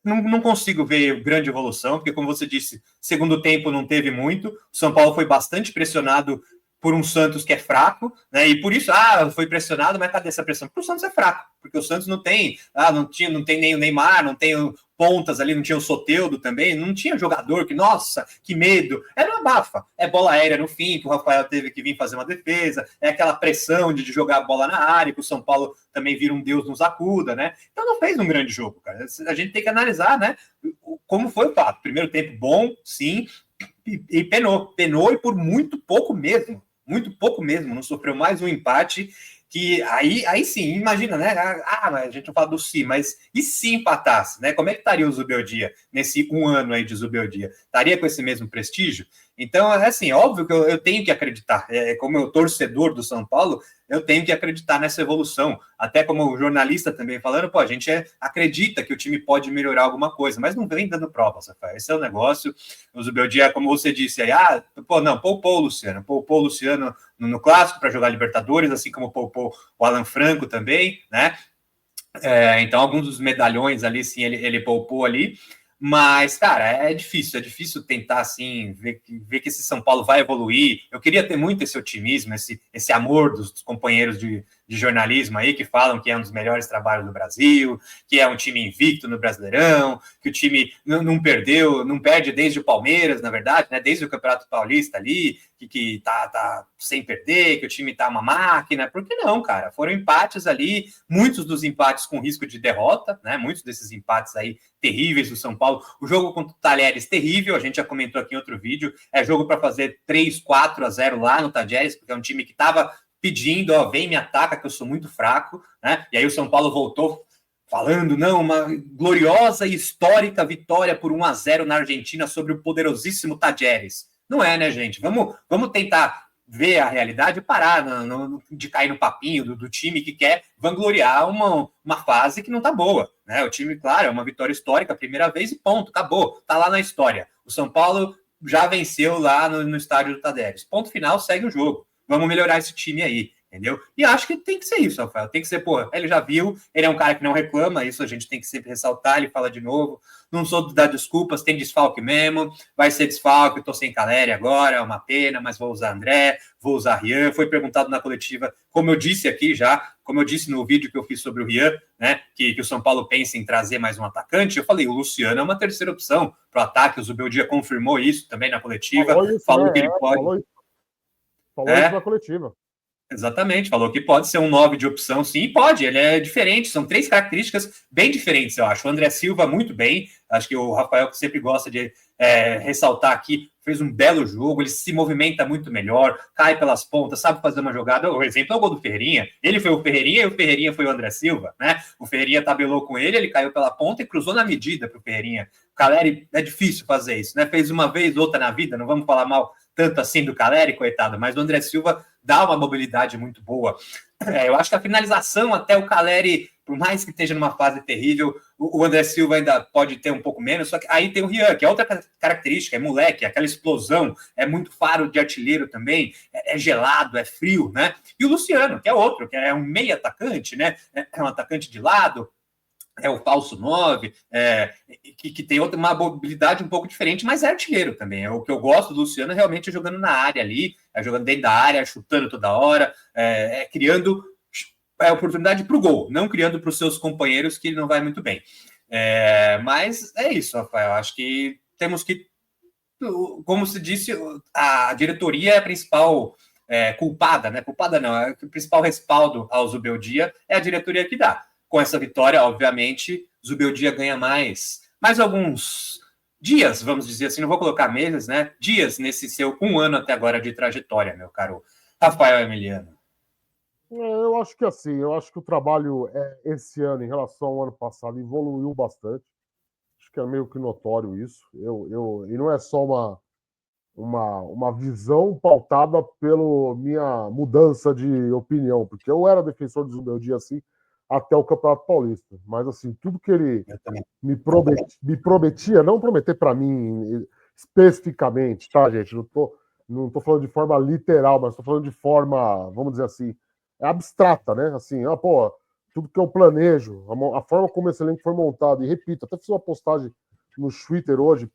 Não consigo ver grande evolução, porque, como você disse, segundo tempo não teve muito. O São Paulo foi bastante pressionado por um Santos que é fraco, né? E por isso, foi pressionado, mas cadê essa pressão? Porque o Santos é fraco, porque o Santos não tem, não tem nem o Neymar, não tem pontas ali, não tinha o Soteldo também, não tinha jogador que, nossa, que medo. Era uma bafa, é bola aérea no fim, que o Rafael teve que vir fazer uma defesa, é aquela pressão de jogar a bola na área, que o São Paulo também vira um Deus nos acuda, né? Então não fez um grande jogo, cara. A gente tem que analisar, né, como foi o fato. Primeiro tempo bom, sim, e penou e por muito pouco mesmo, não sofreu mais um empate, que aí sim, imagina, né? Mas a gente não fala do si, mas e se empatasse, né? Como é que estaria o Zubeldia nesse um ano aí de Zubeldia? Estaria com esse mesmo prestígio? Então, é assim, óbvio que eu tenho que acreditar, como eu torcedor do São Paulo, eu tenho que acreditar nessa evolução, até como jornalista também falando, a gente acredita que o time pode melhorar alguma coisa, mas não vem dando provas, Rafael. Esse é o negócio. O Zubeldia, como você disse aí, poupou o Luciano no Clássico para jogar Libertadores, assim como poupou o Alan Franco também, né? Então, alguns dos medalhões ali, sim, ele poupou ali. Mas, cara, é difícil tentar, assim, ver que esse São Paulo vai evoluir. Eu queria ter muito esse otimismo, esse amor dos companheiros de jornalismo aí, que falam que é um dos melhores trabalhos do Brasil, que é um time invicto no Brasileirão, que o time não perde desde o Palmeiras, na verdade, né, desde o Campeonato Paulista ali, que tá sem perder, que o time tá uma máquina. Por que não, cara? Foram empates ali, muitos dos empates com risco de derrota, né? Muitos desses empates aí terríveis do São Paulo. O jogo contra o Talheres, terrível, a gente já comentou aqui em outro vídeo, é jogo para fazer 3-4-0 lá no Talheres, porque é um time que tava pedindo, vem, me ataca, que eu sou muito fraco, né? E aí o São Paulo voltou falando, não, uma gloriosa e histórica vitória por 1-0 na Argentina sobre o poderosíssimo Talheres. Não é, né, gente? Vamos tentar ver a realidade e parar de cair no papinho do time que quer vangloriar uma fase que não tá boa, né? O time, claro, é uma vitória histórica, primeira vez e ponto, acabou, tá lá na história. O São Paulo já venceu lá no estádio do Talheres. Ponto final, segue o jogo. Vamos melhorar esse time aí, entendeu? E acho que tem que ser isso, Rafael. Tem que ser, ele já viu, ele é um cara que não reclama, isso a gente tem que sempre ressaltar, ele fala de novo. Não sou de dar desculpas, tem desfalque mesmo, vai ser desfalque, tô sem Caleri agora, é uma pena, mas vou usar André, vou usar Rian. Foi perguntado na coletiva, como eu disse aqui já, como eu disse no vídeo que eu fiz sobre o Rian, né, que o São Paulo pensa em trazer mais um atacante, eu falei, o Luciano é uma terceira opção para o ataque, o Zubeldia confirmou isso também na coletiva, falou que ele pode... Falou isso na coletiva. Exatamente, falou que pode ser um 9 de opção, sim, pode, ele é diferente, são 3 características bem diferentes, eu acho. O André Silva, muito bem, acho que o Rafael, que sempre gosta de ressaltar aqui, fez um belo jogo, ele se movimenta muito melhor, cai pelas pontas, sabe fazer uma jogada. O exemplo é o gol do Ferreirinha, ele foi o Ferreirinha e o Ferreirinha foi o André Silva, né? O Ferreirinha tabelou com ele caiu pela ponta e cruzou na medida para o Ferreirinha. O Caleri, é difícil fazer isso, né? Fez uma vez, outra na vida, não vamos falar mal tanto assim do Caleri, coitado, mas o André Silva dá uma mobilidade muito boa. Eu acho que a finalização até o Caleri, por mais que esteja numa fase terrível, o André Silva ainda pode ter um pouco menos, só que aí tem o Rian, que é outra característica, é moleque, aquela explosão, é muito faro de artilheiro também, é gelado, é frio, né? E o Luciano, que é outro, que é um meio atacante, né? É um atacante de lado, é o falso 9, que tem uma mobilidade um pouco diferente, mas é artilheiro também. O que eu gosto do Luciano é realmente jogando na área ali, jogando dentro da área, chutando toda hora, criando oportunidade para o gol, não criando para os seus companheiros, que ele não vai muito bem. Mas é isso, Rafael. Acho que temos que, como se disse, a diretoria é a principal culpada, né? Culpada não, o principal respaldo ao Zubeldia é a diretoria que dá. Com essa vitória, obviamente, Zubeldia ganha mais alguns dias, vamos dizer assim, não vou colocar meses, né? Dias nesse seu 1 ano até agora de trajetória, meu caro Rafael Emiliano. Eu acho que assim, eu acho que o trabalho esse ano, em relação ao ano passado, evoluiu bastante. Acho que é meio que notório isso. E não é só uma visão pautada pela minha mudança de opinião, porque eu era defensor do Zubeldia assim até o Campeonato Paulista. Mas assim, tudo que ele me prometia, não prometer para mim especificamente, tá, gente? Não tô falando de forma literal, mas estou falando de forma, vamos dizer assim, abstrata, né? Assim, tudo que eu planejo, a forma como esse elenco foi montado, e repito, até fiz uma postagem no Twitter hoje,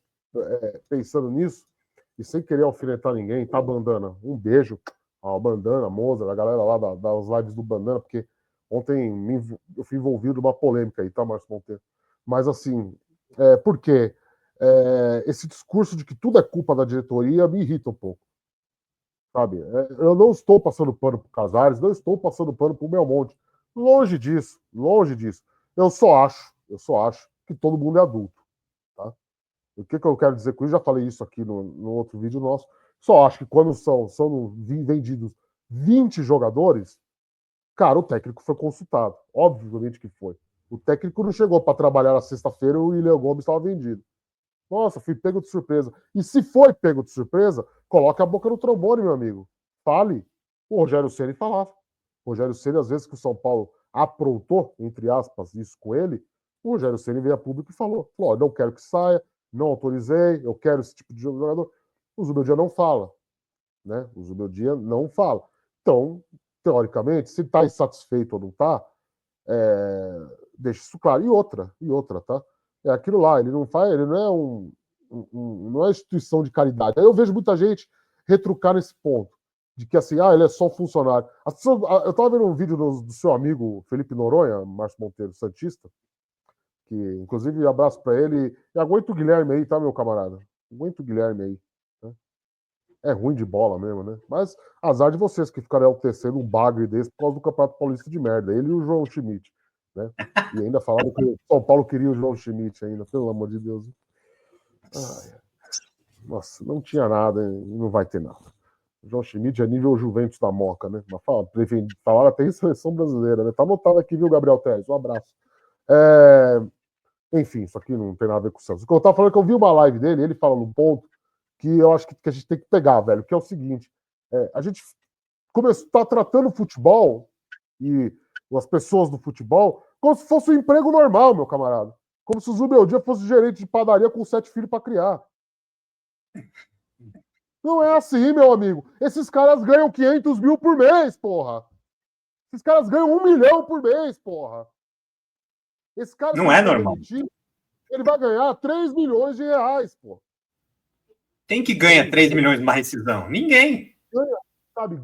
pensando nisso, e sem querer alfinetar ninguém, tá, Bandana? Um beijo ao Bandana, Moza, a galera lá das lives do Bandana, porque ontem eu fui envolvido numa polêmica aí, tá, Márcio Monteiro? Mas assim, por quê? Esse discurso de que tudo é culpa da diretoria me irrita um pouco. Sabe? Eu não estou passando pano para o Casares, não estou passando pano para o Belmonte. Longe disso, longe disso. Eu só acho que todo mundo é adulto. Tá? O que eu quero dizer com isso? Já falei isso aqui no outro vídeo nosso. Só acho que quando são vendidos 20 jogadores, cara, o técnico foi consultado. Obviamente que foi. O técnico não chegou para trabalhar na sexta-feira e o William Gomes estava vendido. Nossa, fui pego de surpresa. E se foi pego de surpresa, coloque a boca no trombone, meu amigo. Fale. O Rogério Ceni falava. O Rogério Ceni, às vezes que o São Paulo aprontou, entre aspas, isso com ele, o Rogério Ceni veio a público e falou: não quero que saia, não autorizei, eu quero esse tipo de jogador. O Zubeldia não fala. Né? O Zubeldia não fala. Então, teoricamente, se está insatisfeito ou não está, deixa isso claro. E outra, tá? É aquilo lá, ele não é não é instituição de caridade. Aí eu vejo muita gente retrucar nesse ponto, de que assim, ele é só funcionário. Eu estava vendo um vídeo do seu amigo Felipe Noronha, Márcio Monteiro, Santista, que inclusive abraço para ele, e aguenta o Guilherme aí, tá, meu camarada? Aguenta o Guilherme aí. Né? É ruim de bola mesmo, né? Mas azar de vocês que ficarem tecendo um bagre desse por causa do Campeonato Paulista de merda. Ele e o João Schmidt. Né? E ainda falaram que o São Paulo queria o João Schmidt ainda, pelo amor de Deus. Nossa, não tinha nada e não vai ter nada. O João Schmidt é nível Juventus da Moca, né? Mas falaram até em seleção brasileira, né? Tá anotado aqui, viu, Gabriel Teres? Um abraço. Enfim, isso aqui não tem nada a ver com o Santos. O que eu tava falando é que eu vi uma live dele, ele fala num ponto que eu acho que a gente tem que pegar, velho, que é o seguinte: a gente tá tratando o futebol e as pessoas do futebol como se fosse um emprego normal, meu camarada. Como se o Zubeldia fosse gerente de padaria com 7 filhos para criar. Não é assim, meu amigo. Esses caras ganham 500 mil por mês, porra. Esses caras ganham 1 milhão por mês, porra. Esse cara não é normal. Ele vai ganhar 3 milhões de reais, pô. Quem que ganha 3 milhões mais rescisão? Ninguém.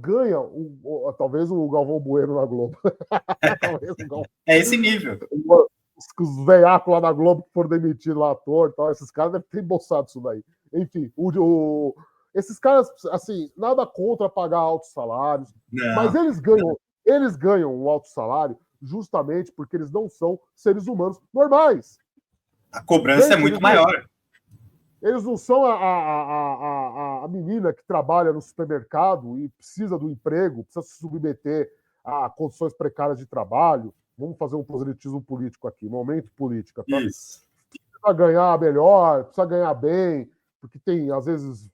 Ganha talvez o Galvão Bueno na Globo. É esse nível. Os veiacos lá na Globo que foram demitidos lá, ator, tal, esses caras devem ter embolsado isso daí. Enfim, esses caras, assim, nada contra pagar altos salários, mas eles ganham um alto salário justamente porque eles não são seres humanos normais. A cobrança é muito maior. Eles não são a menina que trabalha no supermercado e precisa do emprego, precisa se submeter a condições precárias de trabalho. Vamos fazer um proselitismo político aqui, momento político. Tá? Isso. Precisa ganhar melhor, precisa ganhar bem, porque tem, às vezes,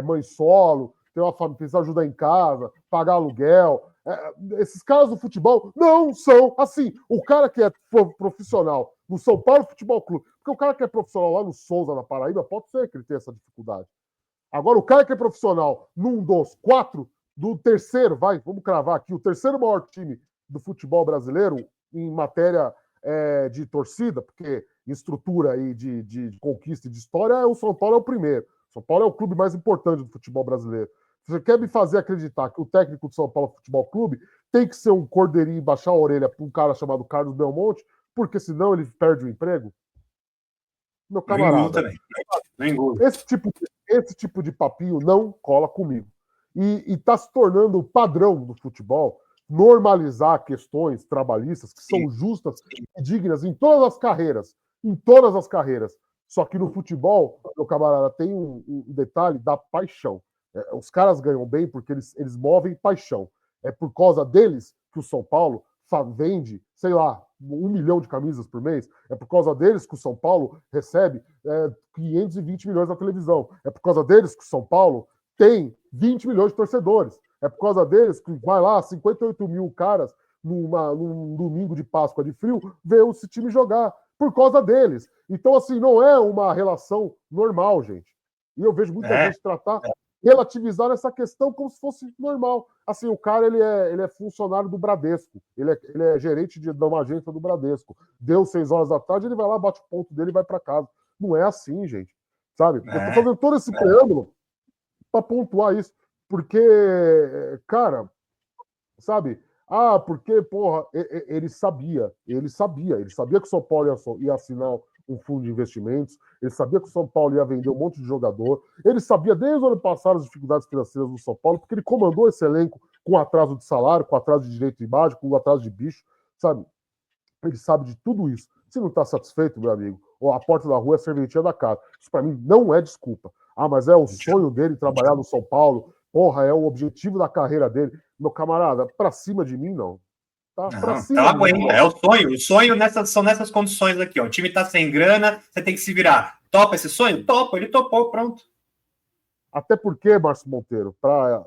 mãe solo, tem uma família, precisa ajudar em casa, pagar aluguel. Esses caras do futebol não são assim. O cara que é profissional no São Paulo Futebol Clube, porque o cara que é profissional lá no Souza, na Paraíba, pode ser que ele tenha essa dificuldade. Agora, o cara que é profissional num dos 4 do terceiro, vamos cravar aqui, o terceiro maior time do futebol brasileiro em matéria de torcida, porque em estrutura e de conquista e de história, o São Paulo é o primeiro. O São Paulo é o clube mais importante do futebol brasileiro. Você quer me fazer acreditar que o técnico do São Paulo Futebol Clube tem que ser um cordeirinho e baixar a orelha para um cara chamado Carlos Belmonte, porque senão ele perde o emprego? Meu camarada. Esse tipo de papinho não cola comigo. E está se tornando padrão do futebol normalizar questões trabalhistas que são justas e dignas em todas as carreiras. Em todas as carreiras. Só que no futebol, meu camarada, tem um detalhe da paixão. Os caras ganham bem porque eles movem paixão. É por causa deles que o São Paulo vende, sei lá, 1 milhão de camisas por mês. É por causa deles que o São Paulo recebe 520 milhões na televisão. É por causa deles que o São Paulo tem 20 milhões de torcedores. É por causa deles que vai lá 58 mil caras num domingo de Páscoa de frio ver esse time jogar. Por causa deles. Então, assim, não é uma relação normal, gente. E eu vejo muita gente relativizar essa questão como se fosse normal. Assim, o cara, ele é funcionário do Bradesco. Ele é gerente de uma agência do Bradesco. Deu 6 horas da tarde, ele vai lá, bate o ponto dele e vai para casa. Não é assim, gente. Sabe? Eu tô fazendo todo esse preâmbulo para pontuar isso. Porque, cara, sabe? Porque, porra, ele sabia que o São Paulo ia assinar um fundo de investimentos, ele sabia que o São Paulo ia vender um monte de jogador, ele sabia desde o ano passado as dificuldades financeiras do São Paulo, porque ele comandou esse elenco com atraso de salário, com atraso de direito de imagem, com atraso de bicho, sabe? Ele sabe de tudo isso. Se não está satisfeito, meu amigo, a porta da rua é a serventia da casa. Isso para mim não é desculpa. Mas é o sonho dele trabalhar no São Paulo, porra, é o objetivo da carreira dele. Meu camarada, pra cima de mim, não. Tá? Pra cima de mim, é o sonho. O sonho são nessas condições aqui. Ó. O time tá sem grana, você tem que se virar. Topa esse sonho? Topa, ele topou, pronto. Até porque, Márcio Monteiro, para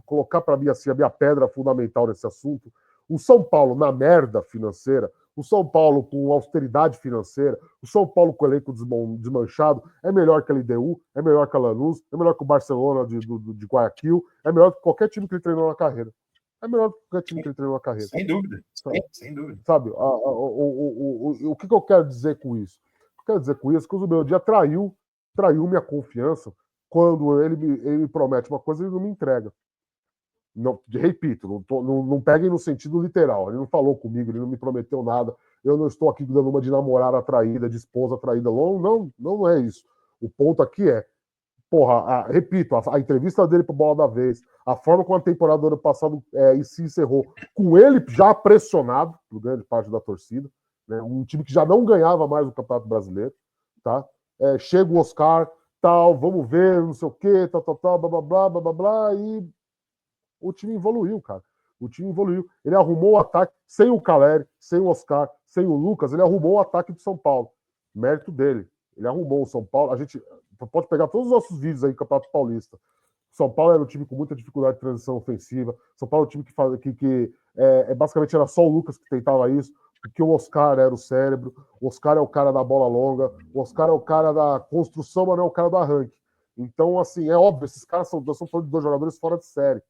colocar para mim assim, a minha pedra fundamental nesse assunto, o São Paulo na merda financeira, o São Paulo com austeridade financeira, o São Paulo com elenco desmanchado, é melhor que a LDU, é melhor que a Lanús, é melhor que o Barcelona de Guayaquil, é melhor que qualquer time que ele treinou na carreira. É melhor que qualquer time que ele treinou na carreira. Sem dúvida. Sem dúvida. Sabe, o que eu quero dizer com isso? O que eu quero dizer com isso é que o Zubeldia traiu minha confiança quando ele me promete uma coisa e ele não me entrega. Não, repito, não peguem no sentido literal. Ele não falou comigo, ele não me prometeu nada. Eu não estou aqui dando uma de namorada traída, de esposa traída. Não é isso. O ponto aqui é, porra, repito, a entrevista dele para Bola da Vez, a forma como a temporada do ano passado se encerrou, com ele já pressionado por grande parte da torcida, né, um time que já não ganhava mais o Campeonato Brasileiro, tá? Chega o Oscar, tal, vamos ver, não sei o quê, tal, blá, blá, blá, e o time evoluiu, cara. O time evoluiu. Ele arrumou o ataque sem o Caleri, sem o Oscar, sem o Lucas, ele arrumou o ataque do São Paulo. Mérito dele. Ele arrumou o São Paulo. A gente pode pegar todos os nossos vídeos aí do Campeonato Paulista. São Paulo era um time com muita dificuldade de transição ofensiva. São Paulo é um time que basicamente era só o Lucas que tentava isso, porque o Oscar era o cérebro, o Oscar é o cara da bola longa, o Oscar é o cara da construção, mas não é o cara do arranque. Então, assim, é óbvio, esses caras são falando de 2 jogadores fora de série.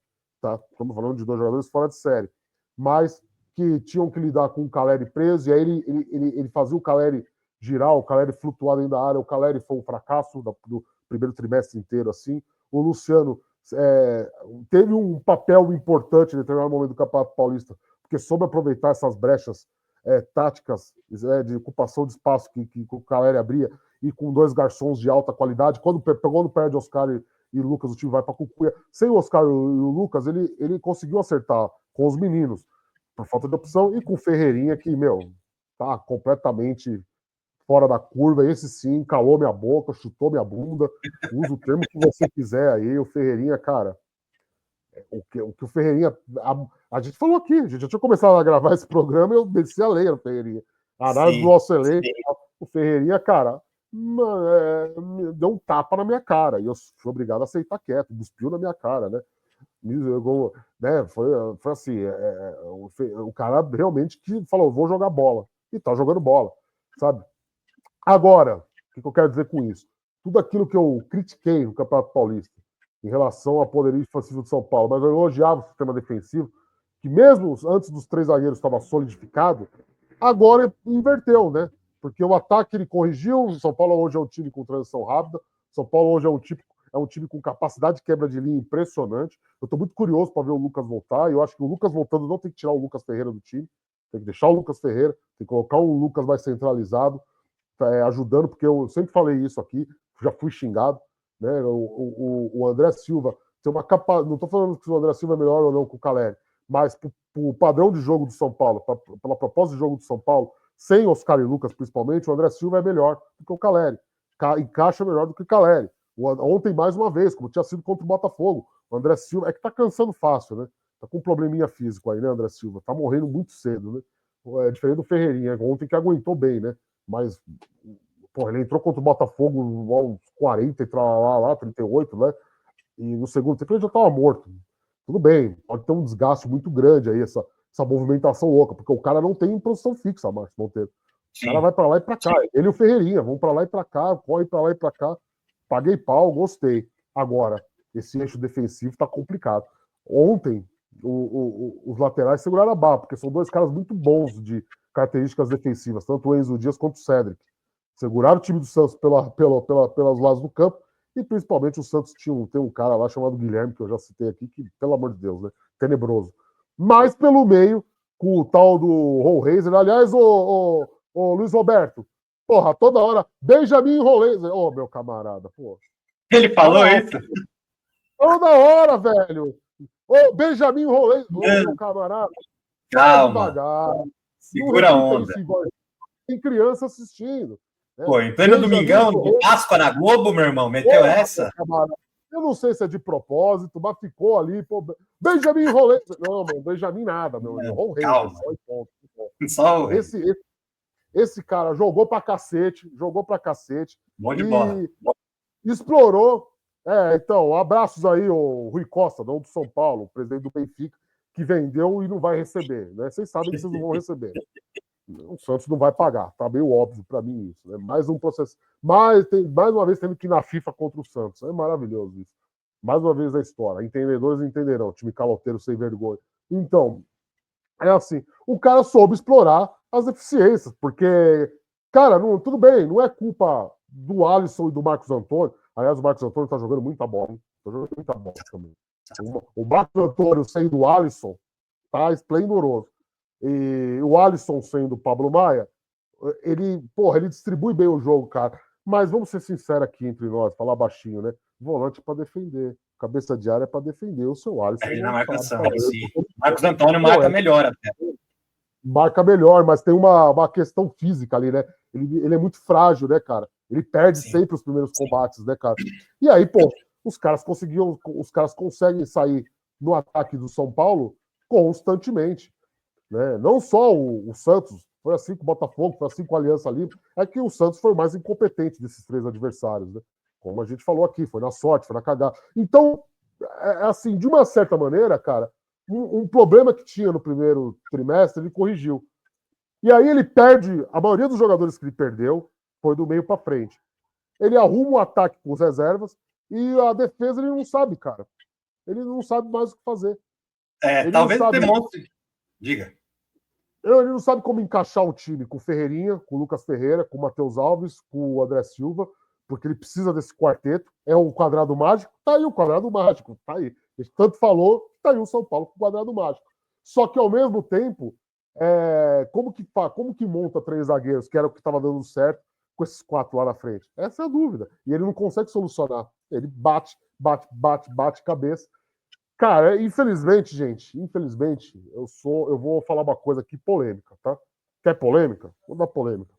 Tá? Estamos falando de 2 jogadores fora de série. Mas que tinham que lidar com o Caleri preso, e aí ele fazia o Caleri girar, o Caleri flutuar dentro da área, o Caleri foi um fracasso do primeiro trimestre inteiro, assim. O Luciano teve um papel importante em determinado momento do Campeonato Paulista, porque soube aproveitar essas brechas táticas de ocupação de espaço que o Caleri abria, e com 2 garçons de alta qualidade. Quando perde Oscar e Lucas, o time vai para Cucuia. Sem o Oscar e o Lucas, ele conseguiu acertar com os meninos, por falta de opção, e com o Ferreirinha, que, tá completamente fora da curva. Esse sim, calou minha boca, chutou minha bunda, usa o termo que você quiser aí. O Ferreirinha, cara, o que o Ferreirinha... A gente falou aqui, a gente já tinha começado a gravar esse programa e eu desci a lenha no Ferreirinha. A análise do nosso elenco, o Ferreirinha, cara, deu um tapa na minha cara, e eu fui obrigado a aceitar quieto, cuspiu na minha cara, né? Né, foi assim, o cara realmente que falou, vou jogar bola. E tá jogando bola, sabe? Agora, o que eu quero dizer com isso? Tudo aquilo que eu critiquei no Campeonato Paulista em relação ao poderio defensivo de São Paulo, mas eu elogiava o sistema defensivo, que mesmo antes dos 3 zagueiros estava solidificado, agora inverteu, né? Porque o ataque ele corrigiu, o São Paulo hoje é um time com transição rápida, o São Paulo hoje é um time com capacidade de quebra de linha impressionante. Eu estou muito curioso para ver o Lucas voltar, e eu acho que o Lucas voltando não tem que tirar o Lucas Ferreira do time, tem que deixar o Lucas Ferreira, tem que colocar um Lucas mais centralizado, ajudando, porque eu sempre falei isso aqui, já fui xingado, né? O André Silva tem uma capacidade. Não estou falando que o André Silva é melhor ou não que o Caleri, mas o padrão de jogo do São Paulo, pela proposta de jogo do São Paulo, sem Oscar e Lucas principalmente, o André Silva é melhor do que o Caleri. Encaixa melhor do que o Caleri. Ontem, mais uma vez, como tinha sido contra o Botafogo, o André Silva é que tá cansando fácil, né? Tá com um probleminha físico aí, né, André Silva? Tá morrendo muito cedo, né? É diferente do Ferreirinha, ontem que aguentou bem, né? Mas, porra, ele entrou contra o Botafogo aos 40 e lá, 38, né? E no segundo tempo ele já estava morto. Tudo bem, pode ter um desgaste muito grande aí, essa movimentação louca, porque o cara não tem posição fixa, Marcos Monteiro. O cara vai para lá e para cá. Ele e o Ferreirinha vão para lá e para cá, corre para lá e para cá. Paguei pau, gostei. Agora, esse eixo defensivo tá complicado. Ontem, os laterais seguraram a barra, porque são 2 caras muito bons de características defensivas, tanto o Enzo Dias quanto o Cédric. Seguraram o time do Santos pelos lados do campo, e principalmente o Santos tem um cara lá chamado Guilherme, que eu já citei aqui, que, pelo amor de Deus, né? Tenebroso. Mas pelo meio, com o tal do Rollraiser, aliás, o Luiz Roberto, porra, toda hora, Benjamin Rollraiser, ô, meu camarada, pô. Ele falou isso? Toda hora, velho. Ô, Benjamin Rollraiser, ô, meu camarada, calma, devagar. segura a onda. Tem criança assistindo. Né? Pô, em pleno domingão de Páscoa na Globo, meu irmão, meteu essa? Eu não sei se é de propósito, mas ficou ali. Pô, Benjamin Rollraiser. Não, mano, Benjamin nada, meu irmão. Calma. Só o esse cara jogou pra cacete. Bom de bola. Explorou. Então, abraços aí, o Rui Costa, não do São Paulo, o presidente do Benfica, que vendeu e não vai receber. Né? Vocês sabem que vocês não vão receber. O Santos não vai pagar, tá meio óbvio para mim isso. Né? Mais um processo. Mais uma vez tendo que ir na FIFA contra o Santos. É maravilhoso isso. Mais uma vez a história. Entendedores entenderão. Time caloteiro sem vergonha. Então, é assim. O cara soube explorar as deficiências, porque, cara, tudo bem, não é culpa do Alisson e do Marcos Antônio. Aliás, o Marcos Antônio tá jogando muita bola, hein? Tá jogando muita bola também. O Marcos Antônio sendo o Alisson tá esplendoroso. E o Alisson sendo o Pablo Maia, ele distribui bem o jogo, cara. Mas vamos ser sinceros aqui entre nós, falar baixinho, né? Volante para defender. Cabeça de área para defender. O seu Alisson. Ele na marcação, sim. Marcos Antônio marca melhor até. Marca melhor, mas tem uma questão física ali, né? Ele é muito frágil, né, cara? Ele perde sempre os primeiros combates, né, cara? E aí, pô, os caras conseguem sair no ataque do São Paulo constantemente. Né? Não só o Santos, foi assim com o Botafogo, foi assim com a Aliança Lima, é que o Santos foi o mais incompetente desses 3 adversários, né? Como a gente falou aqui, foi na sorte, foi na cagada. Então, assim, de uma certa maneira, cara, um problema que tinha no primeiro trimestre, ele corrigiu. E aí ele perde, a maioria dos jogadores que ele perdeu foi do meio para frente. Ele arruma o ataque com as reservas e a defesa ele não sabe, cara. Ele não sabe mais o que fazer. Talvez demonstre. Diga. Ele não sabe como encaixar o time com o Ferreirinha, com o Lucas Ferreira, com o Matheus Alves, com o André Silva, porque ele precisa desse quarteto. É um quadrado mágico? Tá aí o quadrado mágico, tá aí. A gente tanto falou, tá aí o São Paulo com o quadrado mágico. Só que, ao mesmo tempo, como que monta 3 zagueiros, que era o que estava dando certo, com esses 4 lá na frente? Essa é a dúvida. E ele não consegue solucionar. Ele bate cabeça. Cara, infelizmente, gente, eu vou falar uma coisa aqui polêmica, tá? Quer polêmica? Vou dar polêmica.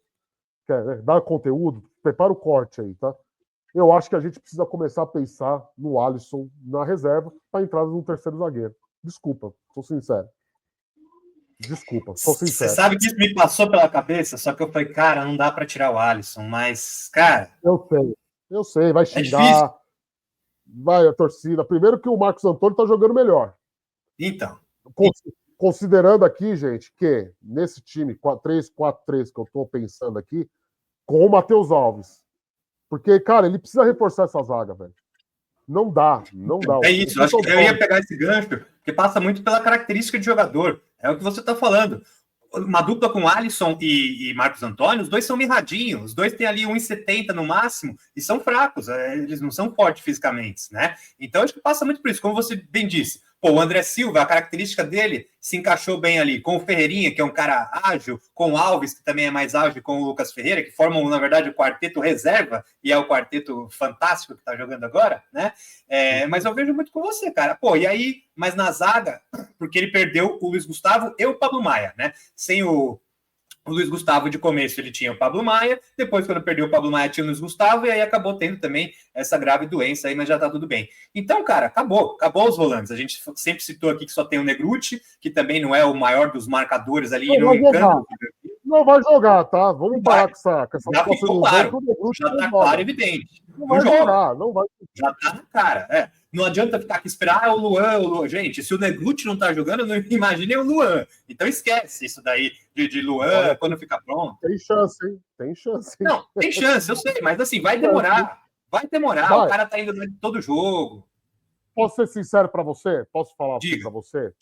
Quer, né? Dar conteúdo? Prepara o corte aí, tá? Eu acho que a gente precisa começar a pensar no Alisson na reserva para a entrada do terceiro zagueiro. Desculpa, sou sincero. Você sabe que isso me passou pela cabeça, só que eu falei, cara, não dá para tirar o Alisson, mas, cara... Eu sei, vai xingar... vai a torcida. Primeiro que o Marcos Antônio tá jogando melhor. Então. Considerando aqui, gente, que nesse time 3-4-3 que eu tô pensando aqui, com o Matheus Alves. Porque, cara, ele precisa reforçar essa zaga, velho. Não dá. É isso, eu acho que eu ia pegar esse gancho, porque passa muito pela característica de jogador. É o que você tá falando. Uma dupla com Alisson e Marcos Antônio, os dois são mirradinhos, os dois têm ali 1,70 no máximo e são fracos, eles não são fortes fisicamente, né? Então acho que passa muito por isso, como você bem disse. Pô, o André Silva, a característica dele se encaixou bem ali, com o Ferreirinha, que é um cara ágil, com o Alves, que também é mais ágil, com o Lucas Ferreira, que formam, na verdade, o quarteto reserva, e é o quarteto fantástico que tá jogando agora, né? Mas eu vejo muito com você, cara. Pô, e aí, mas na zaga, porque ele perdeu o Luiz Gustavo e o Pablo Maia, né? Sem o Luiz Gustavo de começo ele tinha o Pablo Maia, depois quando perdeu o Pablo Maia tinha o Luiz Gustavo, e aí acabou tendo também essa grave doença aí, mas já tá tudo bem. Então, cara, acabou os volantes. A gente sempre citou aqui que só tem o Negruti, que também não é o maior dos marcadores ali. Não vai jogar, tá? Vamos parar com essa já ficou claro, já tá claro e evidente. Não vai jogar, não vai. Já tá na cara, Não adianta ficar aqui esperar o Luan. Gente, se o Negruti não tá jogando, não imagine o Luan. Então esquece isso daí de Luan quando ficar pronto. Tem chance, hein? Tem chance. Hein? Não, tem chance, eu sei, mas assim, vai demorar. Vai. O cara tá indo durante todo jogo. Posso ser sincero para você? Posso falar para você?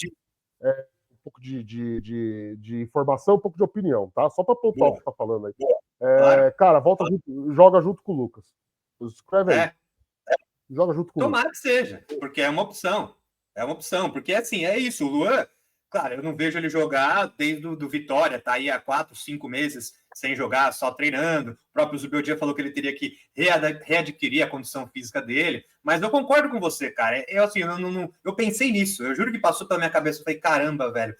Um pouco de informação, um pouco de opinião, tá? Só para pontuar o que tá falando aí. Claro. Cara, joga junto com o Lucas. Escreve aí. Joga junto com o Lucas. Tomara que seja, porque é uma opção. Porque assim, é isso. O Luan, claro, eu não vejo ele jogar desde o Vitória, tá aí há 4, 5 meses sem jogar, só treinando. O próprio Zubeldia falou que ele teria que readquirir a condição física dele. Mas eu concordo com você, cara. Eu pensei nisso. Eu juro que passou pela minha cabeça. Eu falei, caramba, velho.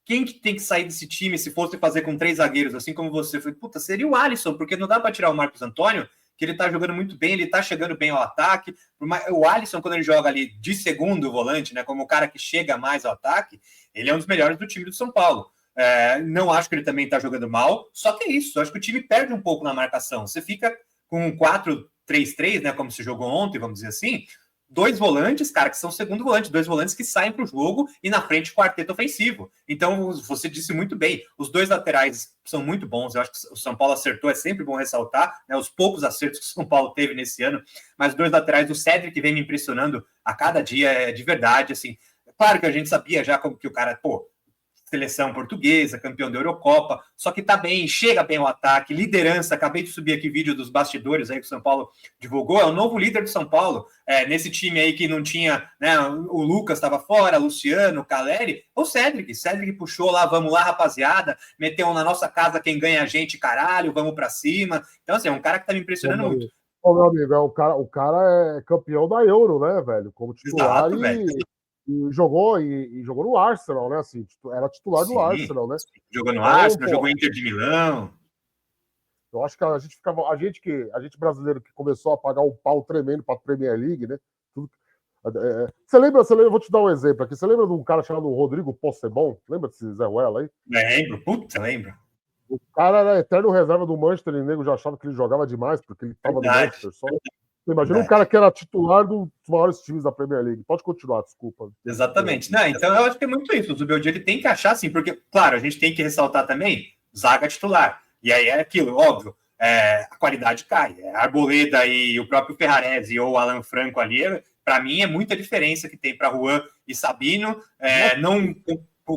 Quem que tem que sair desse time se fosse fazer com 3 zagueiros, assim como você? Eu falei, puta, seria o Alisson, porque não dá para tirar o Marcos Antônio, que ele tá jogando muito bem, ele tá chegando bem ao ataque. O Alisson, quando ele joga ali de segundo volante, né, como o cara que chega mais ao ataque, ele é um dos melhores do time do São Paulo. Não acho que ele também tá jogando mal, só que é isso, acho que o time perde um pouco na marcação. Você fica com um 4-3-3, né, como se jogou ontem, vamos dizer assim, 2 volantes, cara, que são segundo volante, 2 volantes que saem para o jogo e na frente quarteto ofensivo. Então, você disse muito bem, os 2 laterais são muito bons, eu acho que o São Paulo acertou, é sempre bom ressaltar, né, os poucos acertos que o São Paulo teve nesse ano, mas os 2 laterais, o Cédric vem me impressionando a cada dia, de verdade, assim, claro que a gente sabia já como que o cara, seleção portuguesa, campeão da Eurocopa, só que tá bem, chega bem ao ataque, liderança, acabei de subir aqui vídeo dos bastidores aí que o São Paulo divulgou, é o novo líder do São Paulo, nesse time aí que não tinha, né, o Lucas estava fora, Luciano, Caleri, o Cédric puxou lá, vamos lá, rapaziada, meteu na nossa casa quem ganha a gente, caralho, vamos pra cima, então assim, é um cara que tá me impressionando muito. Meu amigo, o cara é campeão da Euro, né, velho, como titular. Exato, velho. E jogou no Arsenal, né? Assim, era titular do Arsenal, né? Jogou no Arsenal, jogou Inter de Milão. Eu acho que a gente brasileiro que começou a pagar um pau tremendo para a Premier League, né? Você lembra? Vou te dar um exemplo aqui. Você lembra de um cara chamado Rodrigo Possebon? Lembra desse Zé Ruela aí? Lembro. O cara era eterno reserva do Manchester e o nego já achava que ele jogava demais, porque ele estava no Manchester só. Você imagina um cara que era titular dos maiores times da Premier League. Pode continuar, desculpa. Exatamente. Não, então eu acho que é muito isso. O Zubeldia ele tem que achar assim, porque, claro, a gente tem que ressaltar também zaga titular. E aí é aquilo, óbvio, a qualidade cai. Arboleda e o próprio Ferrarese ou o Alan Franco ali, para mim, é muita diferença que tem para Juan e Sabino. Não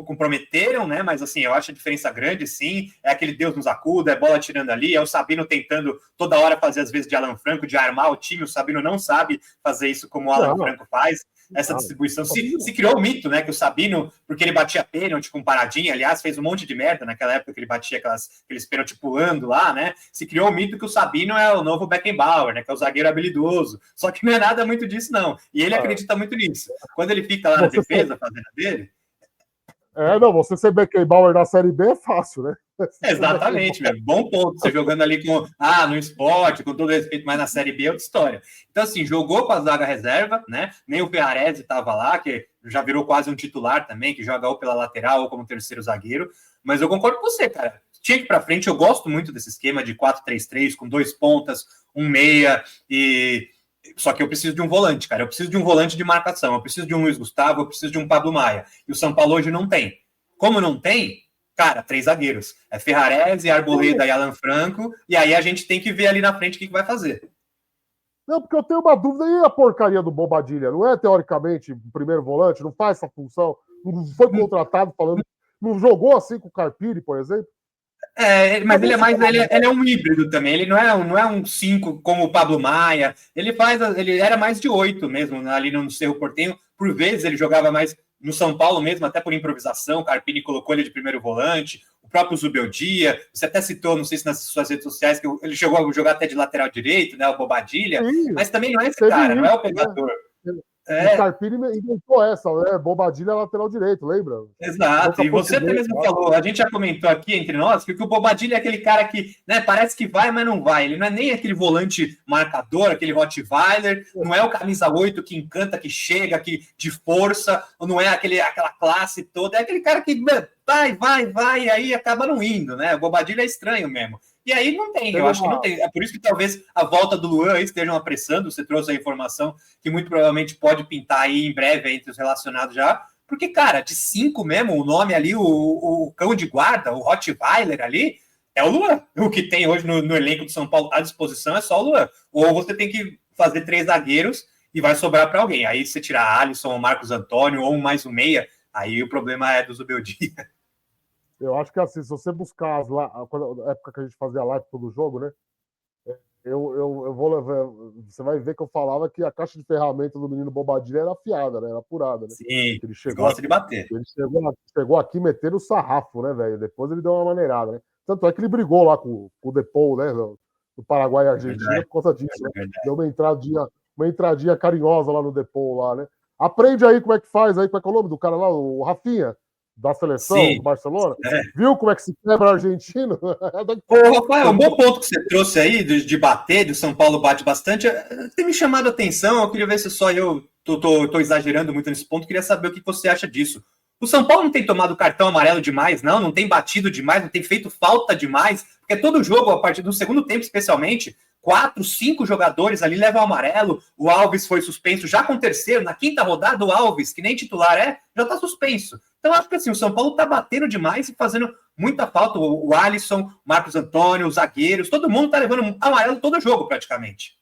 comprometeram, né? Mas assim, eu acho a diferença grande, sim. É aquele Deus nos acuda, é bola tirando ali, é o Sabino tentando toda hora fazer, às vezes, de Alan Franco, de armar o time. O Sabino não sabe fazer isso como o Alan Franco faz. Essa distribuição. Se criou o mito, né? Que o Sabino, porque ele batia pênalti com paradinha, aliás, fez um monte de merda naquela época que ele batia aqueles pênalti pulando lá, né? Se criou o mito que o Sabino é o novo Beckenbauer, né? Que é o zagueiro habilidoso. Só que não é nada muito disso, não. E ele acredita muito nisso. Quando ele fica lá na defesa, fazendo a dele. Você ser Beckenbauer na Série B é fácil, né? Exatamente, meu. Bom ponto. Você jogando ali no esporte, com todo respeito, mas na Série B é outra história. Então, assim, jogou com a zaga reserva, né? Nem o Ferrarese estava lá, que já virou quase um titular também, que joga ou pela lateral ou como terceiro zagueiro. Mas eu concordo com você, cara. Tinha que ir pra frente. Eu gosto muito desse esquema de 4-3-3, com 2 pontas, um meia e Só que eu preciso de um volante, cara. Eu preciso de um volante de marcação. Eu preciso de um Luiz Gustavo, eu preciso de um Pablo Maia. E o São Paulo hoje não tem. Como não tem, cara, 3 zagueiros. É Ferrarese, Arboleda e Alan Franco. E aí a gente tem que ver ali na frente o que vai fazer. Não, porque eu tenho uma dúvida. E a porcaria do Bobadilha? Não é, teoricamente, o primeiro volante? Não faz essa função? Não foi contratado falando... Não jogou assim com o Carpini, por exemplo? Mas ele é um híbrido também. Ele não é um 5 como o Pablo Maia. Ele era mais de 8 mesmo, ali no Cerro Porteño. Por vezes ele jogava mais no São Paulo mesmo, até por improvisação. O Carpini colocou ele de primeiro volante. O próprio Zubeldia, você até citou, não sei se nas suas redes sociais, que ele chegou a jogar até de lateral direito, né? O Bobadilha. Sim, mas também não é esse cara, não é o pegador. O Carpini inventou essa, né? Bobadilha lateral direito, lembra? Exato, e você até mesmo falou, a gente já comentou aqui entre nós que o Bobadilha é aquele cara que, né, parece que vai, mas não vai. Ele não é nem aquele volante marcador, aquele Rottweiler, não é o camisa 8 que encanta, que chega, que de força, ou não é aquela classe toda, é aquele cara que vai, e aí acaba não indo, né? O Bobadilha é estranho mesmo. E aí não tem, eu acho que não tem. É por isso que talvez a volta do Luan aí estejam apressando. Você trouxe a informação que muito provavelmente pode pintar aí em breve entre os relacionados já. Porque, cara, de 5 mesmo, o nome ali, o cão de guarda, o Rottweiler ali, é o Luan. O que tem hoje no elenco do São Paulo à disposição é só o Luan. Ou você tem que fazer 3 zagueiros e vai sobrar para alguém. Aí você tirar Alisson, ou Marcos Antônio, ou mais um meia, aí o problema é do Zubeldia. Eu acho que assim, se você buscar a época que a gente fazia live todo jogo, né? Eu vou levar. Você vai ver que eu falava que a caixa de ferramentas do menino Bobadilha era afiada, né? Era apurada, né? Sim, ele gosta de bater. Ele chegou aqui metendo o sarrafo, né, velho? Depois ele deu uma maneirada, né? Tanto é que ele brigou lá com o Depou, né? Do Paraguai e Argentina, por conta disso, né? Deu uma entradinha carinhosa lá no Depou, lá, né? Aprende aí como é que faz aí, como é que é o nome do cara lá, o Rafinha, da seleção, sim, do Barcelona. Viu como é que se quebra argentino? Rafael, um bom ponto que você trouxe aí de bater, do São Paulo bate bastante, tem me chamado a atenção. Eu queria ver se só eu tô exagerando muito nesse ponto, queria saber o que você acha disso. O São Paulo não tem tomado cartão amarelo demais, não tem batido demais, não tem feito falta demais, porque todo jogo, a partir do segundo tempo especialmente, 4, 5 jogadores ali levam amarelo. O Alves foi suspenso já com o terceiro, na 5ª rodada, o Alves, que nem titular já tá suspenso. Então, acho que assim, o São Paulo tá batendo demais e fazendo muita falta. O Alisson, o Marcos Antônio, os zagueiros, todo mundo tá levando amarelo todo jogo, praticamente.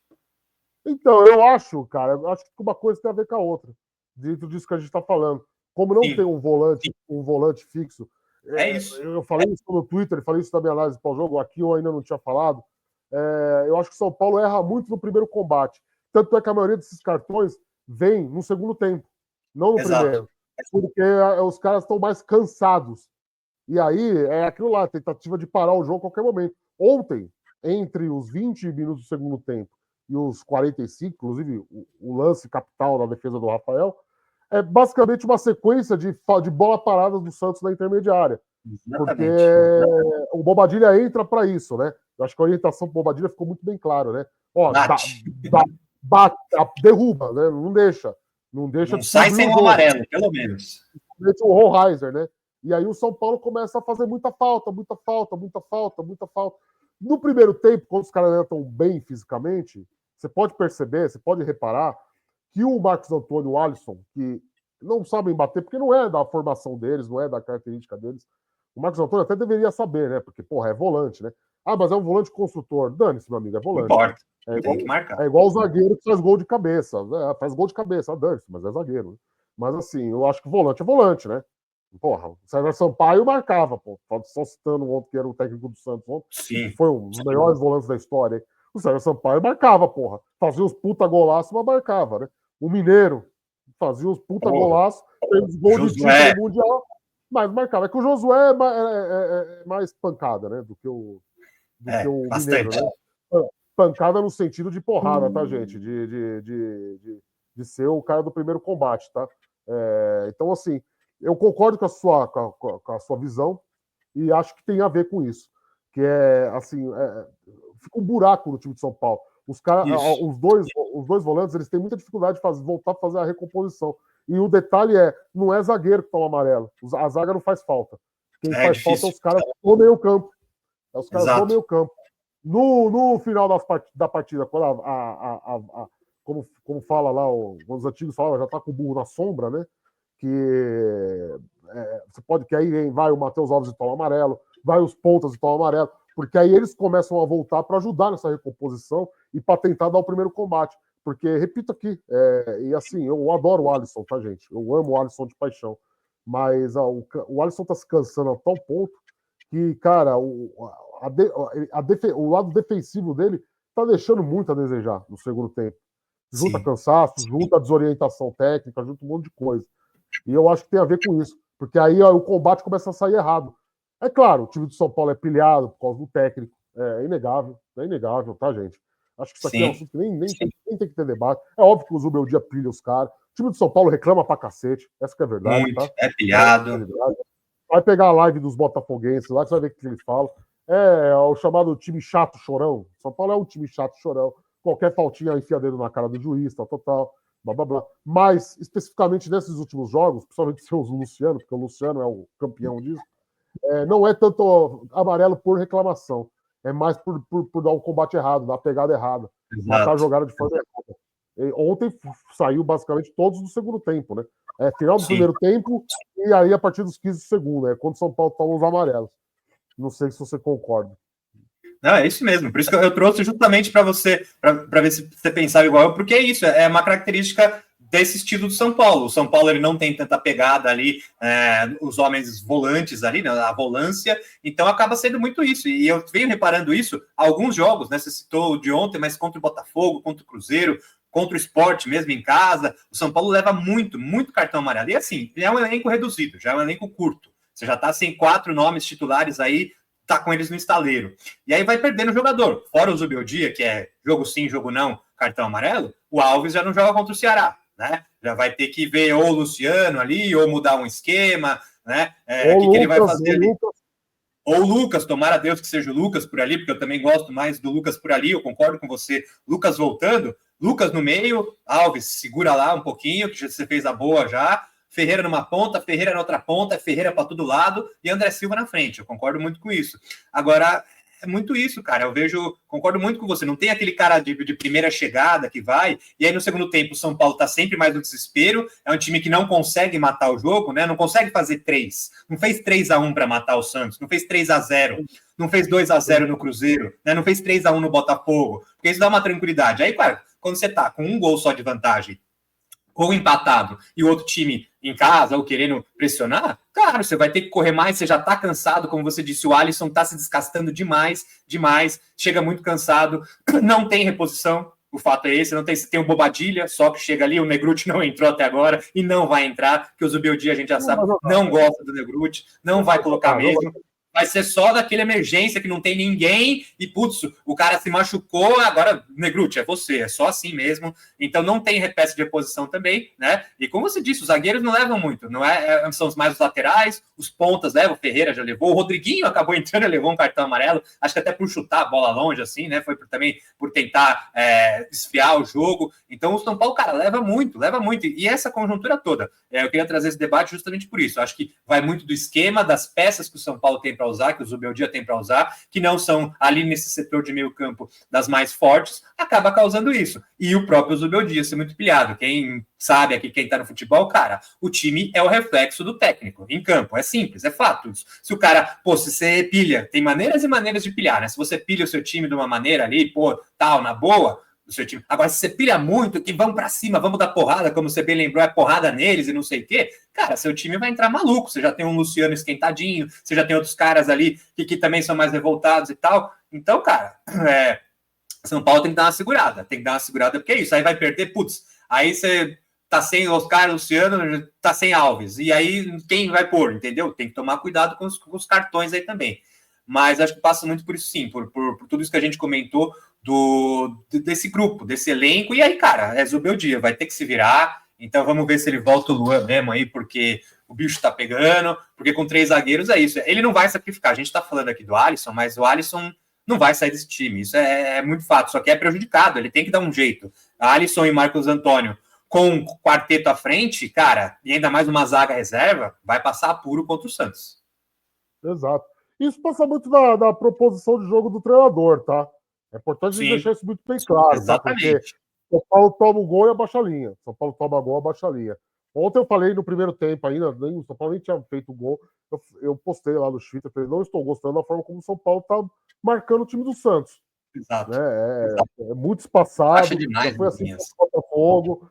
Então, eu acho que uma coisa tem a ver com a outra, dentro disso que a gente tá falando. Como não tem um volante fixo, isso. Eu falei isso no Twitter, falei isso na minha análise pós-jogo, aqui eu ainda não tinha falado. Eu acho que o São Paulo erra muito no primeiro combate. Tanto é que a maioria desses cartões vem no segundo tempo, não no primeiro. Porque os caras estão mais cansados. E aí é aquilo lá, tentativa de parar o jogo a qualquer momento. Ontem, entre os 20 minutos do segundo tempo e os 45, inclusive o lance capital da defesa do Rafael, é basicamente uma sequência de bola parada do Santos na intermediária. Exatamente. Porque o Bobadilha entra para isso, né? Eu acho que a orientação do Bobadilha ficou muito bem claro, né? Ó, bate, derruba, né? Não deixa. Não sai sem o amarelo, pelo menos. O Rollheiser, né? E aí o São Paulo começa a fazer muita falta. No primeiro tempo, quando os caras estão bem fisicamente, você pode perceber, você pode reparar que o Marcos Antônio e o Alisson, que não sabem bater, porque não é da formação deles, não é da característica deles. O Marcos Antônio até deveria saber, né? Porque, porra, é volante, né? Ah, mas é um volante construtor. Dane-se, meu amigo, é volante. Não importa. Tem que marcar. É igual o zagueiro que faz gol de cabeça. Faz gol de cabeça, dane-se, mas é zagueiro. Né? Mas assim, eu acho que volante é volante, né? Porra, o César Sampaio marcava, pô. Só citando o outro que era o técnico do Santos ontem, que foi um dos melhores volantes da história. Hein? O César Sampaio marcava, porra. Fazia os puta golaços, mas marcava, né? O Mineiro fazia os puta golaços, fez gol de título mundial, mas marcava. É que o Josué é mais pancada, né? Do que o Mineiro, né? Pancada no sentido de porrada, tá, gente? De ser o cara do primeiro combate, tá? Então, assim, eu concordo com a sua visão e acho que tem a ver com isso. Que fica um buraco no time de São Paulo. Os dois volantes, eles têm muita dificuldade de voltar a fazer a recomposição. E o detalhe não é zagueiro que toma amarelo. A zaga não faz falta. Quem faz difícil. Falta é os caras do meio campo. É os caras do meio campo. No final da partida, quando como fala lá, os antigos falam, já está com o burro na sombra, né? Que você pode que aí vai o Matheus Alves e toma amarelo, vai os pontas e toma amarelo, porque aí eles começam a voltar para ajudar nessa recomposição e para tentar dar o primeiro combate. Porque, repito aqui, e assim, eu adoro o Alisson, tá, gente? Eu amo o Alisson de paixão. Mas o Alisson tá se cansando a tal ponto que, cara, o lado defensivo dele tá deixando muito a desejar no segundo tempo. Junta cansaço, junta desorientação técnica, junta um monte de coisa. E eu acho que tem a ver com isso. Porque aí o combate começa a sair errado. É claro, o time do São Paulo é pilhado por causa do técnico. É inegável, tá, gente? Acho que isso aqui é um assunto que nem tem que ter debate. É óbvio que o Zubeldia pilha os caras. O time do São Paulo reclama pra cacete. Essa que é a verdade, muito, tá? É pilhado. Vai pegar a live dos botafoguenses lá, que você vai ver o que eles falam. É o chamado time chato chorão. São Paulo é um time chato chorão. Qualquer faltinha enfia dedo na cara do juiz, tal. Blá, blá, blá. Mas, especificamente nesses últimos jogos, principalmente o Luciano, porque o Luciano é o campeão disso, não é tanto amarelo por reclamação. É mais por dar um combate errado, dar a pegada errada, matar a jogada de forma errada. Ontem saiu basicamente todos do segundo tempo, né? Final do primeiro tempo e aí a partir dos 15 do segundo, quando o São Paulo toma os amarelos. Não sei se você concorda. Não, é isso mesmo. Por isso que eu trouxe justamente para você, para ver se você pensava igual eu, porque é isso, é uma característica desse estilo do São Paulo. O São Paulo ele não tem tanta pegada ali, os homens volantes ali, né, a volância, então acaba sendo muito isso. E eu venho reparando isso alguns jogos, né? Você citou o de ontem, mas contra o Botafogo, contra o Cruzeiro, contra o Sport mesmo em casa, o São Paulo leva muito cartão amarelo. E assim, é um elenco reduzido, já é um elenco curto. Você já está sem 4 nomes titulares aí, tá com eles no estaleiro. E aí vai perdendo o jogador. Fora o Zubeldia, que é jogo sim, jogo não, cartão amarelo, o Alves já não joga contra o Ceará, né? Já vai ter que ver ou o Luciano ali, ou mudar um esquema, né? O que ele vai fazer ali? Ou o Lucas, tomara a Deus que seja o Lucas por ali, porque eu também gosto mais do Lucas por ali, eu concordo com você. Lucas voltando, Lucas no meio, Alves segura lá um pouquinho, que você fez a boa já, Ferreira numa ponta, Ferreira na outra ponta, Ferreira para todo lado e André Silva na frente. Eu concordo muito com isso. Agora, é muito isso, cara. Concordo muito com você. Não tem aquele cara de primeira chegada que vai, e aí no segundo tempo o São Paulo tá sempre mais no desespero. É um time que não consegue matar o jogo, né? Não consegue fazer 3. Não fez 3-1 para matar o Santos, não fez 3-0, não fez 2-0 no Cruzeiro, né? Não fez 3-1 no Botafogo, porque isso dá uma tranquilidade. Aí, cara, quando você tá com um gol só de vantagem, ou empatado, e o outro time em casa, ou querendo pressionar, claro, você vai ter que correr mais, você já tá cansado, como você disse, o Alisson tá se desgastando demais, chega muito cansado, não tem reposição, o fato é esse, você tem o Bobadilha, só que chega ali, o Negruti não entrou até agora, e não vai entrar, que o Zubeldia, a gente já sabe, não gosta do Negruti, não vai colocar mesmo, vai ser só daquela emergência que não tem ninguém e, putz, o cara se machucou, agora, Negruti, é você, é só assim mesmo. Então não tem peça de reposição também, né? E como você disse, os zagueiros não levam muito, não são mais os laterais, os pontas levam, o Ferreira já levou, o Rodriguinho acabou entrando e levou um cartão amarelo, acho que até por chutar a bola longe, assim, né? Foi também por tentar desfiar o jogo. Então o São Paulo, cara, leva muito. E essa conjuntura toda, eu queria trazer esse debate justamente por isso. Acho que vai muito do esquema, das peças que o São Paulo tem para usar, que o Zubeldia tem para usar, que não são ali nesse setor de meio campo das mais fortes, acaba causando isso. E o próprio Zubeldia ser muito pilhado. Quem sabe aqui, quem tá no futebol, cara, o time é o reflexo do técnico em campo. É simples, é fato isso. Se o cara, se você pilha, tem maneiras e maneiras de pilhar, né? Se você pilha o seu time de uma maneira ali, tal, na boa, do seu time. Agora, se você pilha muito, que vamos para cima, vamos dar porrada, como você bem lembrou, é porrada neles e não sei o quê, cara, seu time vai entrar maluco. Você já tem um Luciano esquentadinho, você já tem outros caras ali que também são mais revoltados e tal. Então, cara, São Paulo tem que dar uma segurada. Porque é isso. Aí vai perder, aí você tá sem Oscar, Luciano, tá sem Alves. E aí, quem vai pôr, entendeu? Tem que tomar cuidado com os cartões aí também. Mas acho que passa muito por isso, sim, por tudo isso que a gente comentou desse grupo, desse elenco. E aí, cara, é Zubeldia, vai ter que se virar. Então vamos ver se ele volta o Luan mesmo aí, porque o bicho tá pegando. Porque com 3 zagueiros é isso. Ele não vai sacrificar. A gente tá falando aqui do Alisson, mas o Alisson não vai sair desse time. Isso é muito fato. Só que é prejudicado. Ele tem que dar um jeito. A Alisson e Marcos Antônio com o quarteto à frente, cara, e ainda mais uma zaga reserva, vai passar apuro contra o Santos. Exato. Isso passa muito da proposição de jogo do treinador, tá? É importante deixar isso muito bem claro, exatamente. Tá? Porque São Paulo toma o gol e abaixa a linha. São Paulo toma gol e abaixa a linha. Ontem eu falei no primeiro tempo ainda, o São Paulo nem tinha feito gol. Eu postei lá no Twitter, falei, não estou gostando da forma como o São Paulo está marcando o time do Santos. Exato. Né? É muito espaçado, demais, já foi assim com o Botafogo.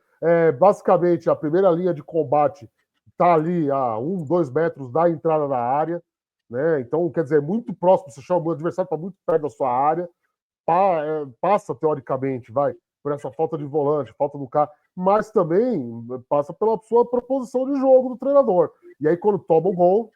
Basicamente, a primeira linha de combate está ali a 2 metros da entrada da área. Né? Então, quer dizer, muito próximo, você chama o adversário está muito perto da sua área, passa teoricamente, por essa falta de volante, falta do cara, mas também passa pela sua proposição de jogo do treinador. E aí, quando toma o gol,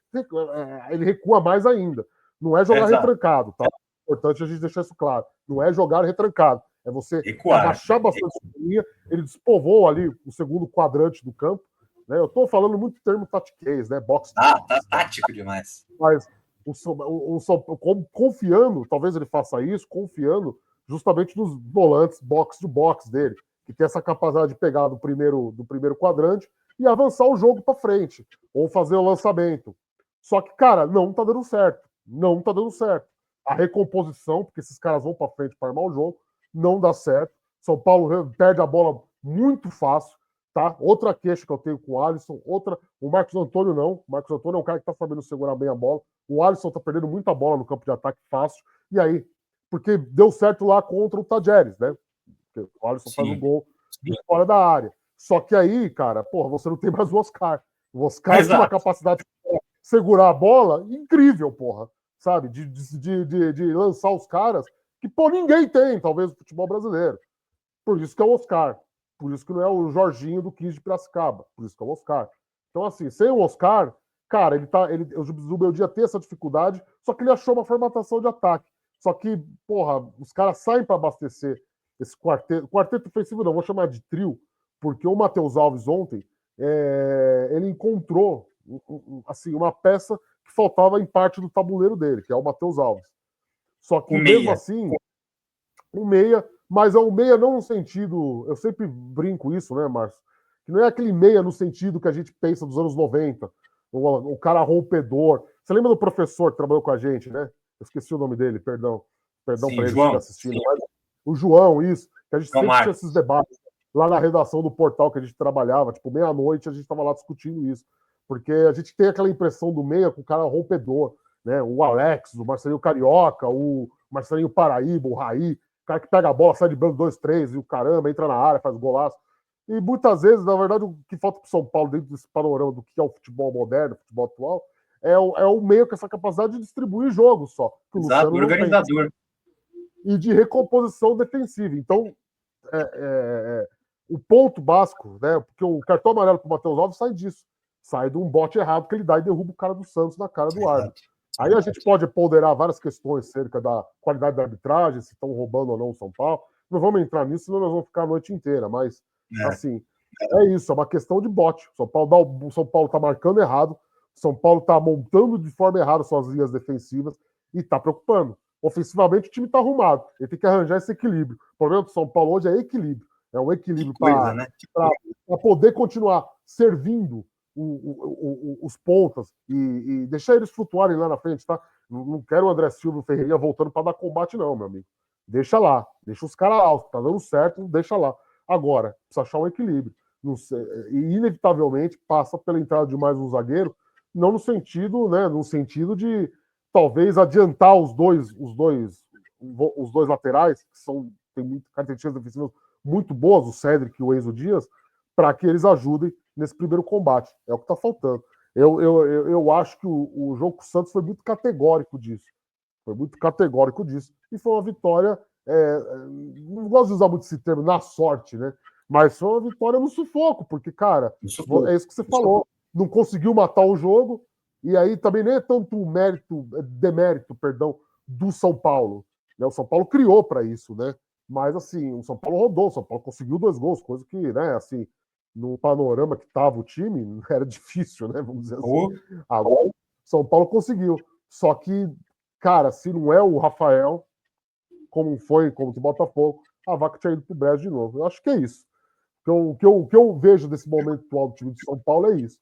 ele recua mais ainda. Não é jogar retrancado, tá? É importante a gente deixar isso claro. Não é jogar retrancado. É você abaixar bastante a linha. Ele despovou ali o segundo quadrante do campo. Né? Eu estou falando muito termo tatiquês, né? Box. Tá tático demais. Mas confiando, talvez ele faça isso, confiando justamente nos volantes box to box dele, que tem essa capacidade de pegar do primeiro quadrante e avançar o jogo para frente, ou fazer o lançamento. Só que, cara, não tá dando certo. Não tá dando certo. A recomposição, porque esses caras vão para frente para armar o jogo, não dá certo. São Paulo perde a bola muito fácil. Tá? Outra queixa que eu tenho com o Alisson, o Marcos Antônio não. O Marcos Antônio é um cara que tá sabendo segurar bem a bola. O Alisson tá perdendo muita bola no campo de ataque fácil. E aí, porque deu certo lá contra o Tajeres, né? Porque o Alisson faz um gol fora da área. Só que aí, cara, porra, você não tem mais o Oscar. O Oscar tem uma capacidade de segurar a bola incrível, porra. Sabe? De lançar os caras que, pô, ninguém tem, talvez, no futebol brasileiro. Por isso que é o Oscar. Por isso que não é o Jorginho do 15 de Piracicaba. Por isso que é o Oscar. Então, assim, sem o Oscar, cara, o Zubeldia tem essa dificuldade, só que ele achou uma formatação de ataque. Só que, porra, os caras saem para abastecer esse quarteto ofensivo, não, vou chamar de trio, porque o Matheus Alves ontem, ele encontrou assim, uma peça que faltava em parte do tabuleiro dele, que é o Matheus Alves. Só que, mesmo assim, um meia, mas é um meia não no sentido, eu sempre brinco isso, né, Márcio? Que não é aquele meia no sentido que a gente pensa dos anos 90, o cara rompedor. Você lembra do professor que trabalhou com a gente, né? Eu esqueci o nome dele, perdão para ele que estiver assistindo. Mas, o João, isso, que a gente sempre tinha esses debates lá na redação do portal que a gente trabalhava, tipo, meia-noite a gente estava lá discutindo isso. Porque a gente tem aquela impressão do meia com o cara rompedor, né? O Alex, o Marcelinho Carioca, o Marcelinho Paraíba, o Raí, o cara que pega a bola, sai de bando 2, 3 e o caramba, entra na área, faz golaço. E muitas vezes, na verdade, o que falta para o São Paulo dentro desse panorama do que é o futebol moderno, o futebol atual, é o meio com essa capacidade de distribuir jogos só. Que o Exato, Luciano organizador. E de recomposição defensiva. Então, o ponto básico, né? Porque o cartão amarelo para o Matheus Alves sai disso. Sai de um bote errado que ele dá e derruba o cara do Santos na cara do árbitro. Aí a gente pode ponderar várias questões acerca da qualidade da arbitragem, se estão roubando ou não o São Paulo. Não vamos entrar nisso, senão nós vamos ficar a noite inteira. Mas, assim, é isso, é uma questão de bote. O São Paulo está marcando errado, o São Paulo está montando de forma errada suas linhas defensivas e está preocupando. Ofensivamente, o time está arrumado. Ele tem que arranjar esse equilíbrio. O problema do São Paulo hoje é equilíbrio. É um equilíbrio para poder continuar servindo os pontas e deixar eles flutuarem lá na frente, tá? Não quero o André Silva e o Ferreira voltando para dar combate, não, meu amigo. Deixa lá, deixa os caras altos, tá dando certo, deixa lá. Agora, precisa achar um equilíbrio. E inevitavelmente passa pela entrada de mais um zagueiro, não no sentido, né? No sentido de talvez adiantar os dois laterais, que tem características defensivas muito boas, o Cédric e o Enzo Dias, para que eles ajudem nesse primeiro combate. É o que está faltando. Eu acho que o jogo com o Santos foi muito categórico disso. Foi muito categórico disso. E foi uma vitória. Não gosto de usar muito esse termo, na sorte, né? Mas foi uma vitória no sufoco, porque, cara, é isso que você falou. Não conseguiu matar o jogo, e aí também nem é tanto demérito, do São Paulo. Né? O São Paulo criou para isso, né? Mas, assim, o São Paulo rodou, o São Paulo conseguiu 2 gols, coisa que, né, assim, no panorama que estava o time, era difícil, né? Vamos dizer assim. Agora, o São Paulo conseguiu. Só que, cara, se não é o Rafael, como foi contra o Botafogo, a vaca tinha ido pro brejo de novo. Eu acho que é isso. O que eu vejo desse momento atual do time de São Paulo é isso.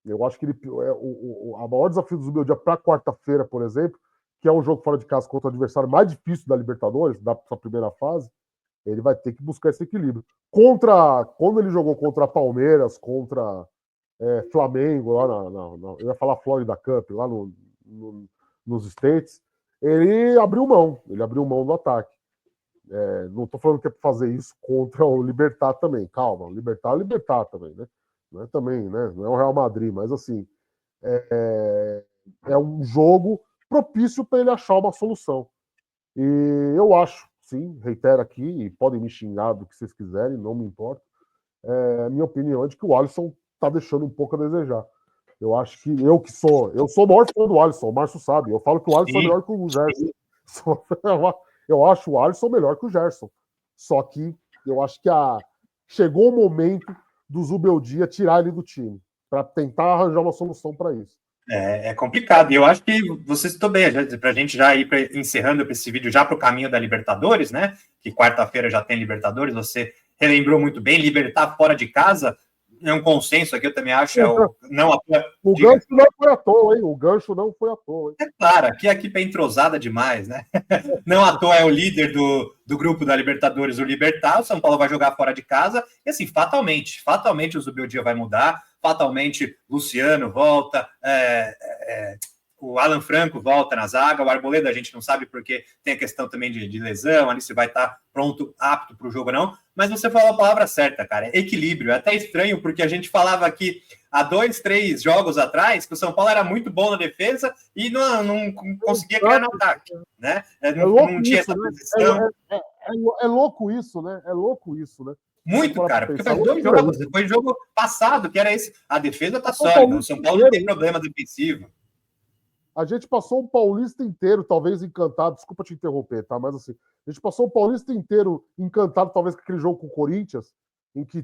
Eu acho que a maior desafio do Zubeldia para quarta-feira, por exemplo, que é um jogo fora de casa contra o adversário mais difícil da Libertadores, da primeira fase, Ele vai ter que buscar esse equilíbrio. Quando ele jogou contra Palmeiras, contra Flamengo, lá eu ia falar Florida Cup, lá nos States, ele abriu mão do ataque. Não estou falando que é para fazer isso contra o Libertad também, calma, o Libertad também, né? Não é também, né? Não é o Real Madrid, mas assim, é um jogo propício para ele achar uma solução. E eu acho, sim, reitero aqui, e podem me xingar do que vocês quiserem, não me importa. Minha opinião é de que o Alisson está deixando um pouco a desejar. Eu acho que eu sou o maior fã do Alisson, o Márcio sabe. Eu falo que o Alisson é melhor que o Gerson. Eu acho o Alisson melhor que o Gerson. Só que eu acho que chegou o momento do Zubeldia tirar ele do time, para tentar arranjar uma solução para isso. É complicado. E eu acho que você citou bem, para a gente já ir encerrando esse vídeo já para o caminho da Libertadores, né? Que quarta-feira já tem Libertadores. Você relembrou muito bem, Libertar fora de casa é um consenso aqui, eu também acho. O gancho não foi à toa, hein? O gancho não foi à toa, hein? É claro, aqui é entrosada demais, né? Não à toa é o líder do grupo da Libertadores, o Libertar. O São Paulo vai jogar fora de casa. E assim, fatalmente o Zubeldia vai mudar. Fatalmente, Luciano volta, o Alan Franco volta na zaga, o Arboleda a gente não sabe porque tem a questão também de lesão, ali se vai estar pronto, apto para o jogo ou não, mas você falou a palavra certa, cara, equilíbrio. É até estranho, porque a gente falava aqui há 2, 3 jogos atrás que o São Paulo era muito bom na defesa e não conseguia criar no ataque, né? Não tinha essa posição. É louco isso, né? É louco isso, né? Muito, cara, porque faz 2 jogos, foi jogo passado, que era esse. A defesa tá sólida, o São Paulo não tem problema defensivo. A gente passou um Paulista inteiro, talvez encantado, desculpa te interromper, tá? Mas assim, a gente passou um Paulista inteiro encantado, talvez, com aquele jogo com o Corinthians, em que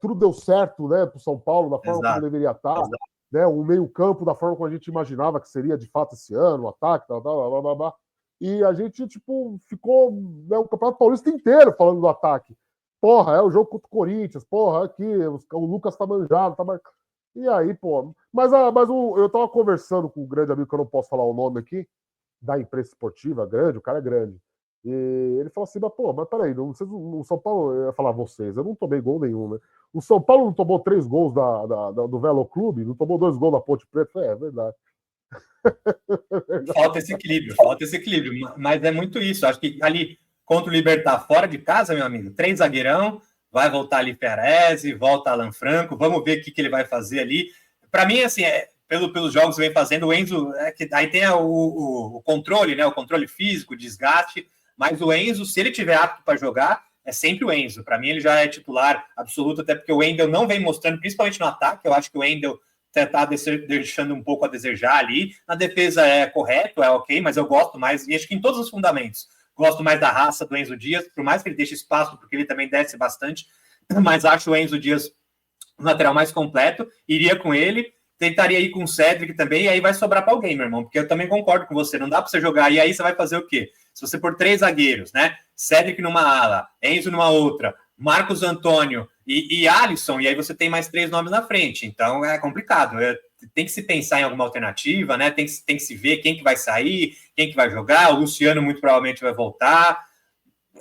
tudo deu certo, né, pro São Paulo, da forma como deveria estar, né? O meio-campo da forma como a gente imaginava que seria de fato esse ano, o ataque, blá, blá, blá, blá. E a gente, tipo, ficou, né, o Campeonato Paulista inteiro falando do ataque. Porra, é o jogo contra o Corinthians, porra, aqui, o Lucas tá manjado, tá marcado. E aí, pô. Mas eu tava conversando com um grande amigo, que eu não posso falar o nome aqui, da imprensa esportiva, grande, o cara é grande. E ele falou assim, mas peraí, o São Paulo, eu ia falar vocês, eu não tomei gol nenhum, né? O São Paulo não tomou 3 gols do Velo Clube, não tomou 2 gols da Ponte Preta? É verdade. Falta esse equilíbrio, mas é muito isso. Acho que ali contra o Libertad fora de casa, meu amigo, 3 zagueirão, vai voltar ali Perez, volta Alan Franco, vamos ver o que ele vai fazer ali. Para mim, assim, pelos jogos que vem fazendo, o Enzo, aí tem o controle, né? O controle físico, o desgaste, mas o Enzo, se ele tiver apto para jogar, é sempre o Enzo. Para mim, ele já é titular absoluto, até porque o Wendel não vem mostrando, principalmente no ataque. Eu acho que o Wendel está deixando um pouco a desejar ali. Na defesa é correto, é ok, mas eu gosto mais, e acho que em todos os fundamentos, gosto mais da raça do Enzo Dias, por mais que ele deixe espaço, porque ele também desce bastante, mas acho o Enzo Dias o lateral mais completo, iria com ele, tentaria ir com o Cedric também, e aí vai sobrar para alguém, meu irmão, porque eu também concordo com você, não dá para você jogar, e aí você vai fazer o quê? Se você pôr 3 zagueiros, né? Cedric numa ala, Enzo numa outra, Marcos Antônio e Alisson, e aí você tem mais 3 nomes na frente, então é complicado, tem que se pensar em alguma alternativa, né? Tem que se ver quem que vai sair, quem que vai jogar, o Luciano muito provavelmente vai voltar.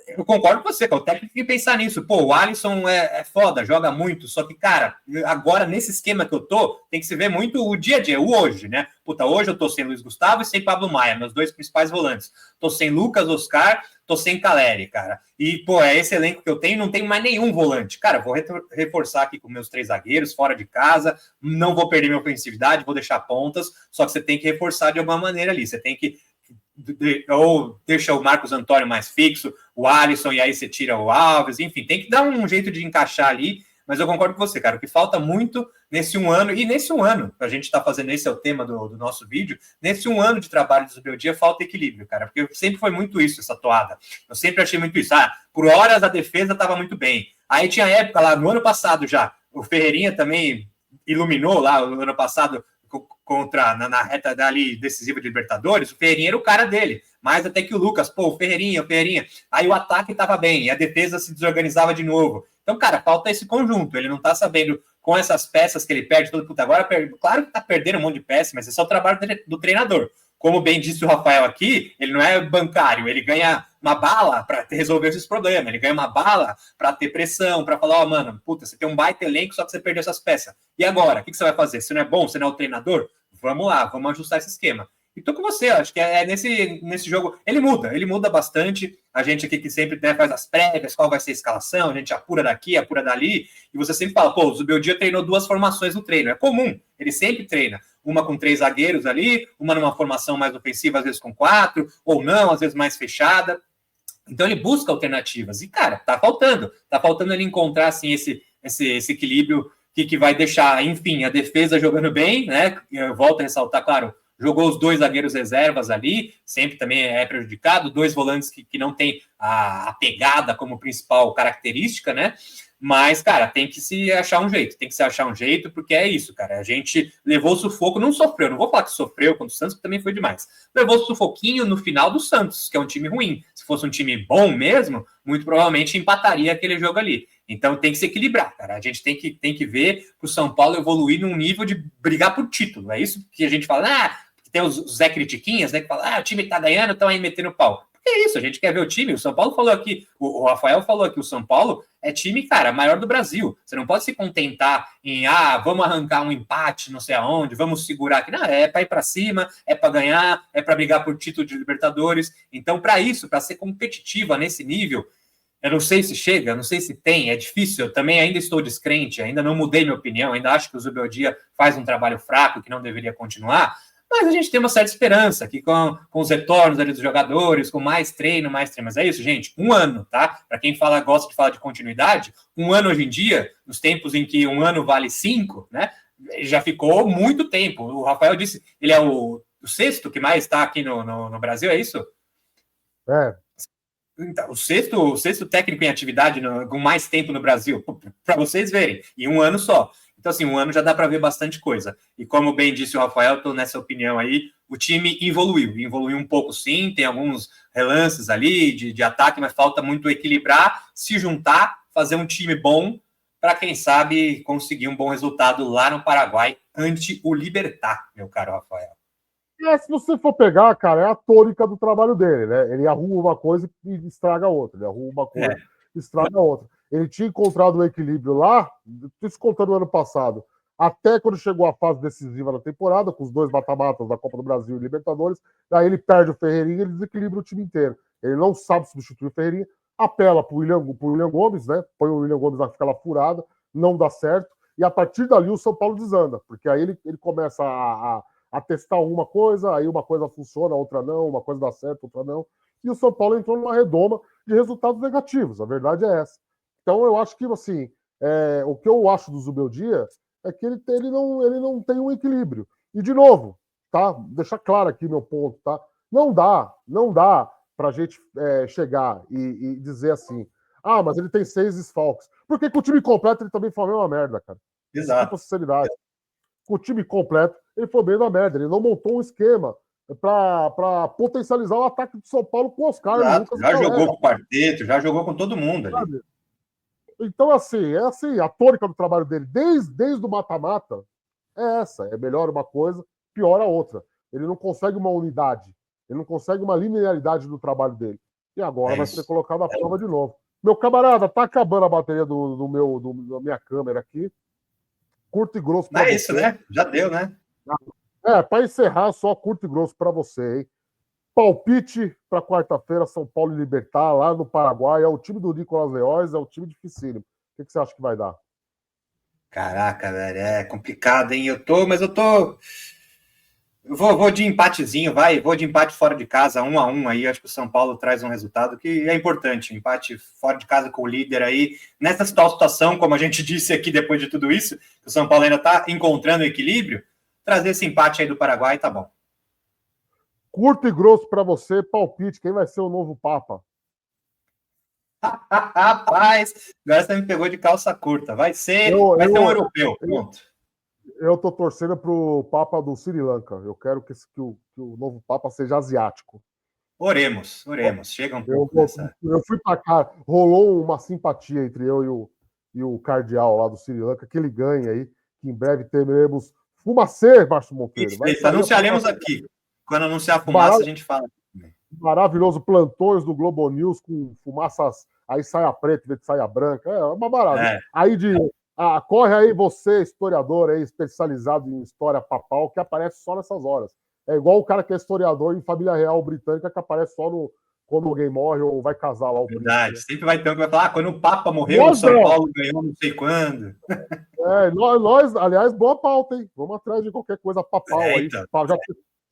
Eu concordo com você, o técnico tem que pensar nisso. Pô, o Alisson é foda, joga muito, só que, cara, agora nesse esquema que eu tô, tem que se ver muito o dia a dia, o hoje, né? Puta, hoje eu tô sem Luiz Gustavo e sem Pablo Maia, meus 2 principais volantes. Tô sem Lucas Oscar, tô sem Caleri, cara. E, pô, é esse elenco que eu tenho, não tenho mais nenhum volante. Cara, vou reforçar aqui com meus 3 zagueiros, fora de casa, não vou perder minha ofensividade, vou deixar pontas, só que você tem que reforçar de alguma maneira ali, você tem que ou deixa o Marcos Antônio mais fixo, o Alisson, e aí você tira o Alves, enfim, tem que dar um jeito de encaixar ali, mas eu concordo com você, cara, o que falta muito nesse 1 ano, e nesse 1 ano, a gente tá fazendo, esse é o tema do nosso vídeo, nesse 1 ano de trabalho do Zubeldia, falta equilíbrio, cara, porque sempre foi muito isso, essa toada, eu sempre achei muito isso, por horas a defesa tava muito bem, aí tinha época lá, no ano passado já, o Ferreirinha também iluminou lá, no ano passado, na reta dali decisiva de Libertadores, o Ferreirinha era o cara dele, mais até que o Lucas, pô, o Ferreirinha, aí o ataque estava bem, e a defesa se desorganizava de novo. Então, cara, falta esse conjunto, ele não tá sabendo, com essas peças que ele perde, claro que tá perdendo um monte de peças, mas esse é o trabalho do treinador. Como bem disse o Rafael aqui, ele não é bancário, ele ganha uma bala para resolver esses problemas, ele ganha uma bala para ter pressão, para falar, mano, puta, você tem um baita elenco, só que você perdeu essas peças. E agora? O que você vai fazer? Você não é bom? Você não é o treinador? Vamos lá, vamos ajustar esse esquema. E tô com você, acho que nesse jogo, ele muda bastante. A gente aqui que sempre, né, faz as prévias, qual vai ser a escalação, a gente apura daqui, apura dali, e você sempre fala, pô, o Zubeldia treinou 2 formações no treino, é comum, ele sempre treina, uma com 3 zagueiros ali, uma numa formação mais ofensiva, às vezes com 4, ou não, às vezes mais fechada. Então ele busca alternativas, e cara, tá faltando ele encontrar, assim, esse equilíbrio que vai deixar, enfim, a defesa jogando bem, né, eu volto a ressaltar, claro, jogou os 2 zagueiros reservas ali, sempre também é prejudicado, 2 volantes que não tem a pegada como principal característica, né? Mas, cara, tem que se achar um jeito, porque é isso, cara. A gente levou sufoco, não sofreu, não vou falar que sofreu contra o Santos, que também foi demais. Levou sufoquinho no final do Santos, que é um time ruim. Se fosse um time bom mesmo, muito provavelmente empataria aquele jogo ali. Então tem que se equilibrar, cara. A gente tem que ver para o São Paulo evoluir num nível de brigar por título. É isso que a gente fala, tem os Zé Critiquinhas, né, que falam, o time tá ganhando, estão aí metendo pau. Porque é isso, a gente quer ver o time. O São Paulo falou aqui, o Rafael falou aqui, o São Paulo é time, cara, maior do Brasil. Você não pode se contentar em, vamos arrancar um empate, não sei aonde, vamos segurar aqui. Não, é para ir para cima, é para ganhar, é para brigar por título de Libertadores. Então, para isso, para ser competitiva nesse nível, eu não sei se chega, não sei se tem, é difícil. Eu também ainda estou descrente, ainda não mudei minha opinião, ainda acho que o Zubeldia faz um trabalho fraco, que não deveria continuar. Mas a gente tem uma certa esperança aqui com os retornos ali dos jogadores, com mais treino. Mas é isso, gente, 1 ano, tá? Para quem gosta de falar de continuidade, 1 ano hoje em dia, nos tempos em que 1 ano vale 5, né? Já ficou muito tempo. O Rafael disse, ele é o 6º que mais está aqui no Brasil, é isso? É. Então, o sexto técnico em atividade com mais tempo no Brasil, para vocês verem, em 1 ano só. Então, assim, 1 ano já dá para ver bastante coisa. E como bem disse o Rafael, estou nessa opinião aí, o time evoluiu um pouco sim, tem alguns relances ali de ataque, mas falta muito equilibrar, se juntar, fazer um time bom, para quem sabe conseguir um bom resultado lá no Paraguai, ante o Libertad, meu caro Rafael. Se você for pegar, cara, é a tônica do trabalho dele, né? Ele arruma uma coisa e estraga outra, ele arruma uma coisa e estraga outra. Ele tinha encontrado um equilíbrio lá, descontando o ano passado, até quando chegou a fase decisiva da temporada, com os 2 mata-matas da Copa do Brasil e Libertadores, daí ele perde o Ferreirinha e ele desequilibra o time inteiro. Ele não sabe substituir o Ferreirinha, apela pro William Gomes, né? Põe o William Gomes naquela furada, não dá certo, e a partir dali o São Paulo desanda, porque aí ele começa a testar uma coisa, aí uma coisa funciona, outra não, uma coisa dá certo, outra não, e o São Paulo entrou numa redoma de resultados negativos, a verdade é essa. Então eu acho que, assim, o que eu acho do Zubeldia é que ele não tem um equilíbrio. E, de novo, tá? Deixar claro aqui meu ponto, tá? Não dá pra gente chegar e dizer assim, mas ele tem 6 desfalques. Porque com o time completo ele também foi a mesma merda, cara. Exato. Desculpa a sinceridade. Com o time completo, ele foi bem na merda. Ele não montou um esquema para potencializar o ataque do São Paulo com o Oscar. Lucas, já jogou com o quarteto, já jogou com todo mundo ali. Então, assim, a tônica do trabalho dele, desde o mata-mata, é essa. É melhor uma coisa, pior a outra. Ele não consegue uma unidade, ele não consegue uma linearidade do trabalho dele. E agora vai ser colocado à prova de novo. Meu camarada, tá acabando a bateria da minha câmera aqui. Curto e grosso para você. É isso, né? Já deu, né? Para encerrar, só curto e grosso para você, hein? Palpite para quarta-feira, São Paulo e Libertad, lá no Paraguai. É o time do Nicolas Leoz, é o time dificílimo. O que você acha que vai dar? Caraca, velho, é complicado, hein? Eu vou de empatezinho, vou de empate fora de casa, 1-1 aí, acho que o São Paulo traz um resultado que é importante, um empate fora de casa com o líder aí, nessa situação, como a gente disse aqui depois de tudo isso, que o São Paulo ainda está encontrando equilíbrio, trazer esse empate aí do Paraguai, tá bom. Curto e grosso para você, palpite, quem vai ser o novo Papa? Rapaz, agora você me pegou de calça curta, vai ser um europeu, pronto. Eu tô torcendo pro Papa do Sri Lanka. Eu quero que o novo Papa seja asiático. Oremos. Chega um pouco eu fui pra cá, rolou uma simpatia entre eu e o cardeal lá do Sri Lanka, que ele ganha aí, que em breve teremos fumacê, Márcio Monteiro. Isso, anunciaremos aqui. Quando anunciar a fumaça, a gente fala. Maravilhoso, plantões do Globo News com fumaças, aí saia preta em vez de saia branca, é uma maravilha. Aí corre aí você, historiador aí, especializado em história papal, que aparece só nessas horas. É igual o cara que é historiador em família real britânica, que aparece só quando alguém morre ou vai casar lá o Verdade, príncipe. sempre vai ter um que vai falar, quando o Papa morreu, o São Paulo ganhou não sei quando. Aliás, boa pauta, hein? Vamos atrás de qualquer coisa papal aí. Então.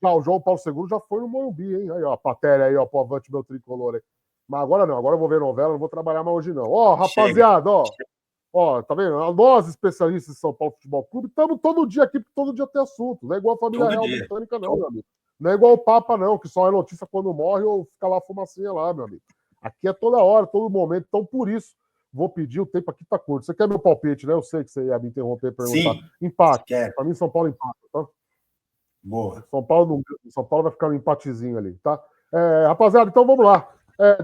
O João Paulo II já foi no Morumbi, hein? Aí, ó, a matéria aí, ó, pro Avante Meu Tricolor aí. Mas agora não, agora eu vou ver novela, não vou trabalhar mais hoje não. Ó, rapaziada, ó, tá vendo? Nós, especialistas de São Paulo Futebol Clube, estamos todo dia aqui, porque todo dia tem assunto. Não é igual a família real britânica, não, meu amigo. Não é igual o Papa, não, que só é notícia quando morre ou fica lá a fumacinha lá, meu amigo. Aqui é toda hora, todo momento. Então, por isso, vou pedir, o tempo aqui tá curto. Você quer meu palpite, né? Eu sei que você ia me interromper e perguntar. Sim, empate. Para mim, São Paulo empata, tá? Boa. São Paulo vai ficar um empatezinho ali, tá? Rapaziada, então vamos lá.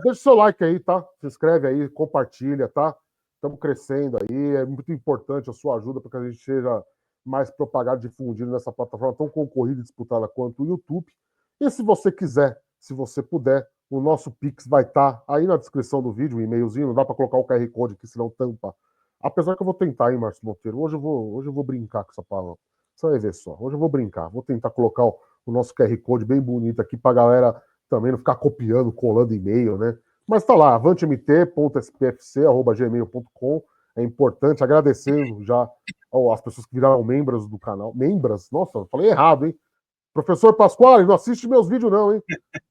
Deixa o seu like aí, tá? Se inscreve aí, compartilha, tá? Estamos crescendo aí. É muito importante a sua ajuda para que a gente seja mais propagado, difundido nessa plataforma tão concorrida e disputada quanto o YouTube. E se você quiser, se você puder, o nosso Pix vai estar aí na descrição do vídeo, um e-mailzinho. Não dá para colocar o QR Code aqui, senão tampa. Apesar que eu vou tentar, hein, Márcio Monteiro? Hoje eu vou brincar com essa palavra. Você vai ver só. Hoje eu vou brincar. Vou tentar colocar o nosso QR Code bem bonito aqui para a galera também não ficar copiando, colando e-mail, né? Mas tá lá, avantemt.spfc@gmail.com. É importante, agradecendo já as pessoas que viraram membros do canal. Membras? Nossa, eu falei errado, hein? Professor Pasquale, não assiste meus vídeos, não, hein?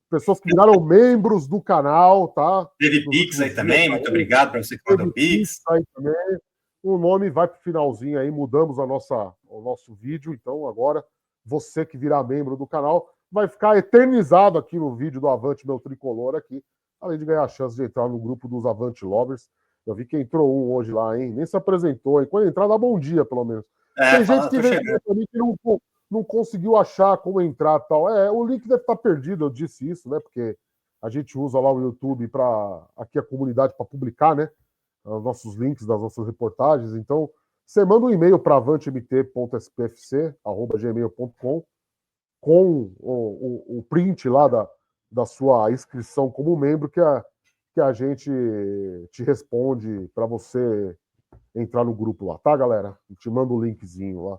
Pessoas que viraram membros do canal, tá? Teve Pix aí também, muito obrigado para você que mandou Pix. Aí também. O nome vai para o finalzinho aí, mudamos o nosso vídeo, então agora você que virar membro do canal vai ficar eternizado aqui no vídeo do Avante Meu Tricolor aqui, além de ganhar a chance de entrar no grupo dos Avante Lovers. Eu vi que entrou um hoje lá, hein? Nem se apresentou, hein? Quando entrar, dá bom dia, pelo menos. Tem gente que vem também que não conseguiu achar como entrar e tal. O link deve estar perdido, eu disse isso, né? Porque a gente usa lá o YouTube para aqui a comunidade para publicar, né? Os nossos links das nossas reportagens. Então, você manda um e-mail para avantemt.spfc@gmail.com com o print lá da sua inscrição como membro que a gente te responde para você entrar no grupo lá, tá, galera? Te manda o linkzinho lá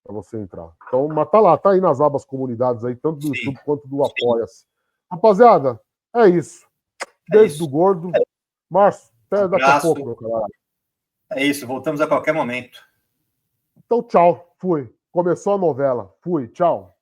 para você entrar. Então, mas tá aí nas abas comunidades aí, tanto do YouTube quanto do Apoia-se. Rapaziada, é isso. Beijo do gordo. Márcio, até daqui a pouco, meu caralho. É isso, voltamos a qualquer momento. Então, tchau. Fui. Começou a novela. Fui. Tchau.